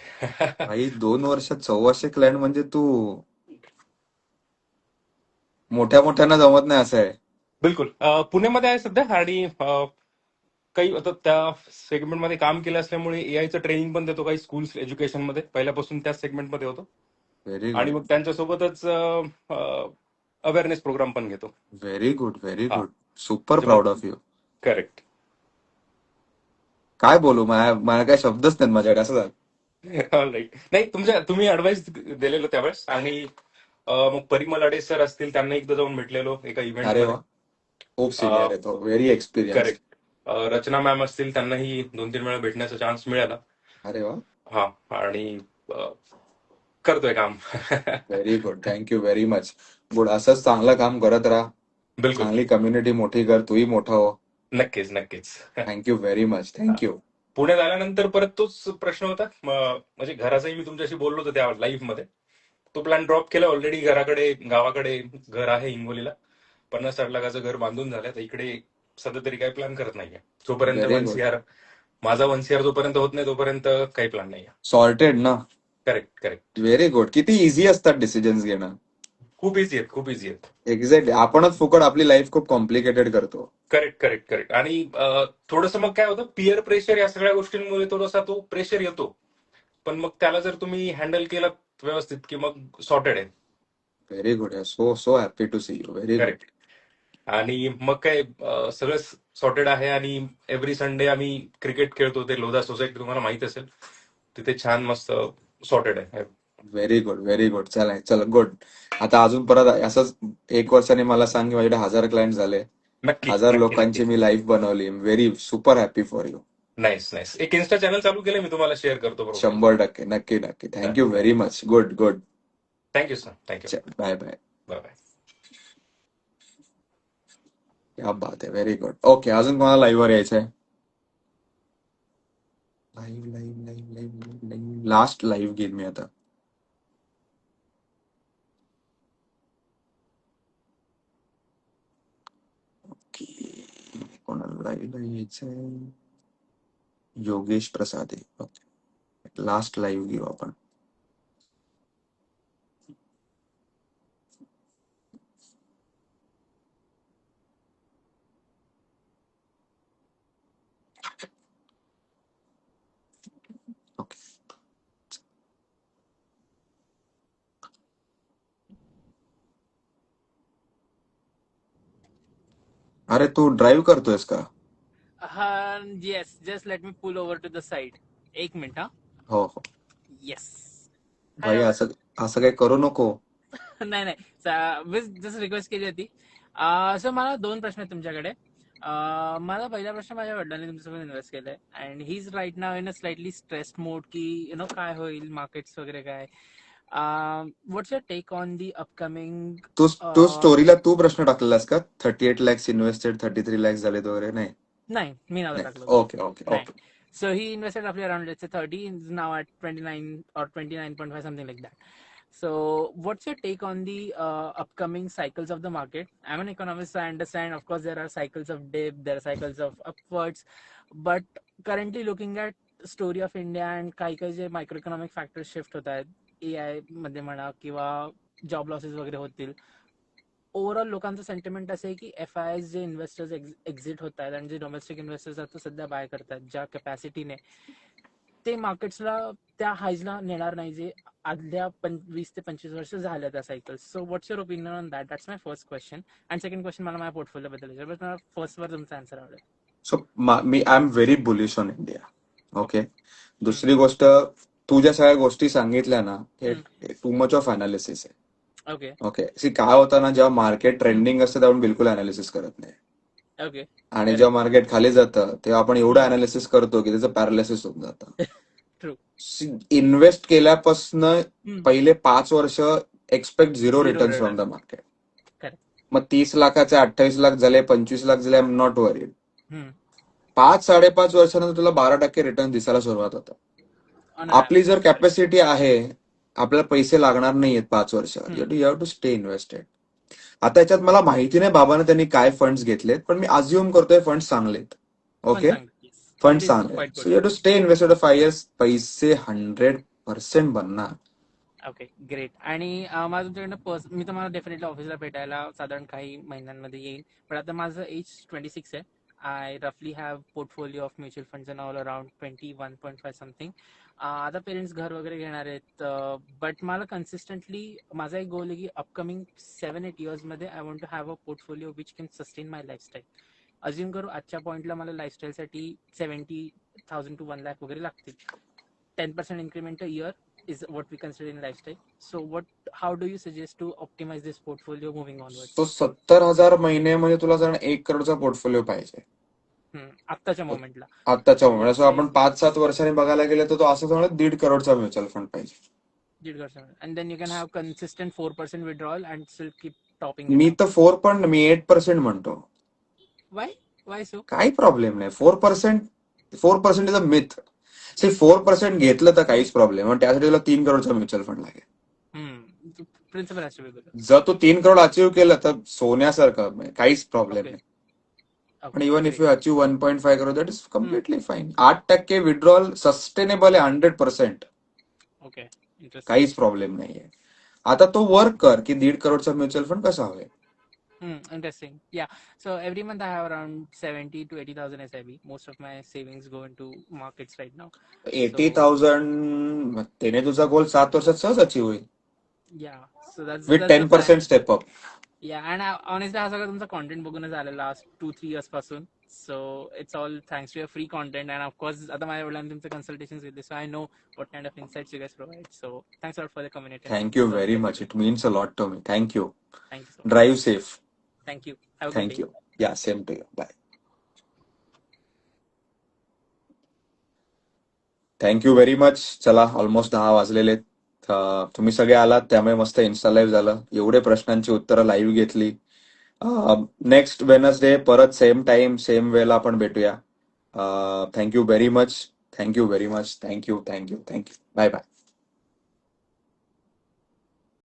भाई 2 वर्षात 1400 क्लायंट म्हणजे तू मोठ्या मोठ्यांना जमत नाही असं आहे. बिलकुल. पुण्यामध्ये आहे सध्या आणि काही आता त्या सेगमेंटमध्ये काम केलं असल्यामुळे एआयचं ट्रेनिंग पण देतो काही स्कूल्स एज्युकेशनमध्ये. पहिल्यापासून त्याच सेगमेंटमध्ये होतो व्हेरी आणि गुड, मग त्यांच्यासोबतच अवेअरनेस प्रोग्राम पण घेतो. व्हेरी गुड, व्हेरी हा, गुड. सुपर म्हणजे प्राऊड मग ऑफ यू. करेक्ट. काय बोलू, मला काय शब्दच नाहीत माझ्याकडे, असं झालं. राईट. नाही, तुम्ही ऍडवाइस दिलेलं त्यावेळेस आणि मग परिमल अडे सर असतील, त्यांना एकदा जाऊन भेटलेलो एका अरे इव्हेंटमध्ये. वा, खूप सिनियर आहे तो, व्हेरी एक्सपिरियन्स्ड. करेक्ट. रचना मॅम असतील, त्यांनाही 2-3 वेळा भेटण्याचा चान्स मिळाला. अरे वा, हा, आणि अ, करतोय काम. Very good, thank you very much. Good, असंच चांगलं काम करत राहा. बिलकुल. चांगली कम्युनिटी मोठी कर, तूही मोठा हो. नक्कीच, नक्कीच. थँक्यू व्हेरी मच, हा. थँक्यू. पुण्यात आल्यानंतर परत तोच प्रश्न होता. म्हणजे घराचाही मी तुमच्याशी बोललो होतो त्या लाईव्ह मध्ये. तो प्लॅन ड्रॉप केला ऑलरेडी. घराकडे, गावाकडे घर आहे हिंगोलीला. 50-60 लाखाचं घर बांधून झालं. तर इकडे सध्या तरी काही प्लॅन करत नाहीये. जोपर्यंत व्हेरी वन गुड, सीआर माझा 1 CR जोपर्यंत होत नाही तोपर्यंत काही प्लॅन नाहीये. सॉर्टेड ना. Correct, correct. Very good. किती इझी असतात डिसिजन्स घेणं. खूप इझी आहेत, खूप इझी आहेत. एक्झॅक्टली, आपणच फुकट आपली लाईफ खूप कॉम्प्लिकेटेड करतो. Correct, correct, correct. आणि थोडंसं मग काय होतं, पिअर प्रेशर या सगळ्या गोष्टींमुळे थोडासा तो प्रेशर येतो. पण मग त्याला जर तुम्ही हँडल केलं व्यवस्थित की मग सॉर्टेड आहे. Very good, so so happy to see you, very good. Correct. आणि मग काय सगळं सॉर्टेड आहे आणि एव्हरी संडे आम्ही क्रिकेट खेळतो. ते लोधा सोसायटी तुम्हाला माहित असेल, तिथे छान मस्त सॉर्टेड आहे. Very good, very good. चला चला, गुड. आता अजून परत असंच 1 वर्षाने मला सांग की माझ्याकडे 1000 क्लायंट झाले, नक्की, 1000 नक्की, नक्की. लोकांची मी लाईफ बनवली. Very super happy for you. Nice, nice. एक इन्स्टा चॅनल चालू केलं, मी तुम्हाला शेअर करतो प्रोफाईल. 100%, नक्की नक्की. Thank you very much. Good good. Thank you sir, thank you. Bye bye. Bye bye. क्या बात आहे, व्हेरी गुड. ओके, अजून कोणाला लाईव्ह वर यायचंय? Live live live live live last live घेईन मी आता. ओके, कोणाला लाईव्ह यायचंय? योगेश प्रसादे. ओके, लास्ट लाईव्ह घेऊ आपण. ओके. अरे तू ड्राईव्ह करतोयस का? Yes, just let me pull over to the side. 1 minute, huh? हो हो. Yes. भाई Hello. असं असं काही करू नको. नाही नाही, जस्ट रिक्वेस्ट केली होती. सो मला 2 प्रश्न आहेत तुमच्याकडे. मला पहिला प्रश्न, माझ्या वडिलांनी तुमच्यासोबत इन्व्हेस्ट केलंय and he is right now in a slightly stressed mode की काय होईल, मार्केट्स वगैरे काय. What's your take on the upcoming? तू स्टोरीला तू प्रश्न टाकलेलास का? 38 lakhs इन्व्हेस्टेड, 33 lakhs झालेत वगैरे? नाही नाही, मी नव्हतं नाही. टाकलं. ओके ओके नाही. Okay. So he invested roughly around, let's say, 30, is now at 29 or 29.5, something like that. So what's your take on the upcoming cycles of the market? I'm an economist, so I understand, of course, there are cycles of dip, there are cycles of upwards, but currently looking at story of India and काही जे microeconomic factors shift होत आहेत, AI मध्ये म्हणा किंवा जॉब लॉसेस वगैरे होतील, ओव्हरऑल लोकांचं सेंटिमेंट असं आहे की FIs जे इन्व्हेस्टर्स एक्झिट होत आहेत आणि जे डोमेस्टिक इन्व्हेस्टर्स आता सध्या बाय करतात ज्या कॅपॅसिटीने, ते मार्केट्सला त्या हायजला नेणार नाही जे आदल्या 20 ते 25 वर्ष झाल्या त्या cycles. So what's your opinion on that? That's my first question. And second question मला माझ्या पोर्टफोलिओ बद्दल विचार, बट मला फर्स्ट वर तुमचा आन्सर आवडेल. So me I am very bullish on India. Okay. दुसरी हम्म. गोष्ट, तू ज्या सगळ्या गोष्टी सांगितल्या ना, हे हम्म. टू मच ऑफ अनालिसिस आहे. ओके. ओके, सी काय होतं ना, जेव्हा मार्केट ट्रेंडिंग असतं तेव्हा आपण बिलकुल अनालिसिस करत नाही, ओके. आणि करेक्ट. जेव्हा मार्केट खाली जातं तेव्हा आपण एवढं अनालिसिस करतो की त्याचं पॅरालिसिस होऊन जातं. ट्रू. इन्व्हेस्ट केल्यापासून हम्म. पहिले 5 वर्ष expect zero Zero returns from return. The market. Correct. मग 30 लाखाचे 28 लाख झाले, 25 लाख झाले, आय एम नॉट वरीड. हम्म. 5-5.5 वर्षानंतर तुला 12% रिटर्न दिसायला सुरुवात होतं. On an आपली average. जर कॅपॅसिटी आहे, आपल्याला पैसे लागणार नाहीयेत 5 वर्षावर, you have to stay invested. आता याच्यात मला माहिती नाही बाबाने त्यांनी काय फंड्स घेतलेत, पण मी अज्युम करतोय फंड्स चांगलेत. Fun okay, sang. Yes. Funds It is चांगले. quite so good. You have to stay invested 5 years. पैसे 100% बनणार. Okay great. आणि मला तुमच्याकडनं मी तुम्हाला डेफिनेटली ऑफिसला भेटायला साधारण काही महिन्यांमध्ये येईल. पण आता माझं एज 26 आहे. आय रफली have portfolio of mutual funds and all around 21.5 something. आता पेरेंट्स घर वगैरे घेणार आहेत. बट मला कन्सिस्टंटली माझा एक गोल आहे की अपकमिंग 7-8 इयर्समध्ये I want to have a portfolio which can sustain my lifestyle. Assume करू आजच्या पॉईंटला मला लाईफस्टाईलसाठी 70,000 to 1 lakh वगैरे लागतील. 10% increment a year is what we consider in lifestyle. So how do you suggest to optimize this portfolio moving onwards? तो 70,000 महिन्यामध्ये तुला जर 1 करोडचा पोर्टफोलिओ पाहिजे आत्ताच्या मोमेंटला आत्ताच्या मोमेंट. असं आपण 5-7 वर्षांनी बघायला गेलं तर तो असं समजा 1.5 करोडचा म्युच्युअल फंड पाहिजे. 1.5 and then you can have consistent 4% withdrawal and still keep topping me it up. तर मी 8% म्हणतो. Why so? काही प्रॉब्लेम नाही. 4% इज अ मिथ. 4% घेतलं तर काहीच प्रॉब्लेम, पण त्यासाठी तुला 3 करोडचा म्युच्युअल फंड लागेल. The principle has to be good. जर तू 3 करोड अचीव्ह केलं तर सोन्यासारखं, म्हणजे काहीच प्रॉब्लेम Okay. नाही. पण Okay, even if great. You achieve 1.5 crore that is completely fine. 8% withdrawal sustainable आहे 100%. Okay, interesting. काहीच प्रॉब्लेम नाहीये. आता तो वर्क कर की 1.5 करोडचा म्युच्युअल फंड कसा हवे. Interesting. Yeah. So every month I have around 70 to 80,000 SIP. Most of my savings go into markets right now. 80,000 त्याने तुझा गोल 7 वर्षात सहज अचीव्ह होईल. Yeah. So that's with the plan. 10% step up. Yeah, and honestly हा सगळं तुमचा कॉन्टेंट बघूनच आलं लास्ट 2-3 इयर्स पासून. So it's all thanks to your free content. And of course आता माझ्या वडिलांनी तुमचे कन्सल्टेशन घेतले, so I know what kind of insights you guys provide. So thanks lot for the community. Thank you very much. It means a lot to me. Thank you. Thank you so much. Drive safe. Thank you. Have a good day. Thank you. Yeah same to you. Bye. Thank you very much. चला, ऑलमोस्ट 10 वाजलेले. तुम्ही सगळे आलात त्यामुळे मस्त इन्स्टा लाईव्ह झालं. एवढे प्रश्नांची उत्तरं लाईव्ह घेतली. नेक्स्ट वेनसडे परत सेम टाइम सेम वेळेला आपण भेटूया. Thank you very much. Thank you very much. Thank you. Bye bye.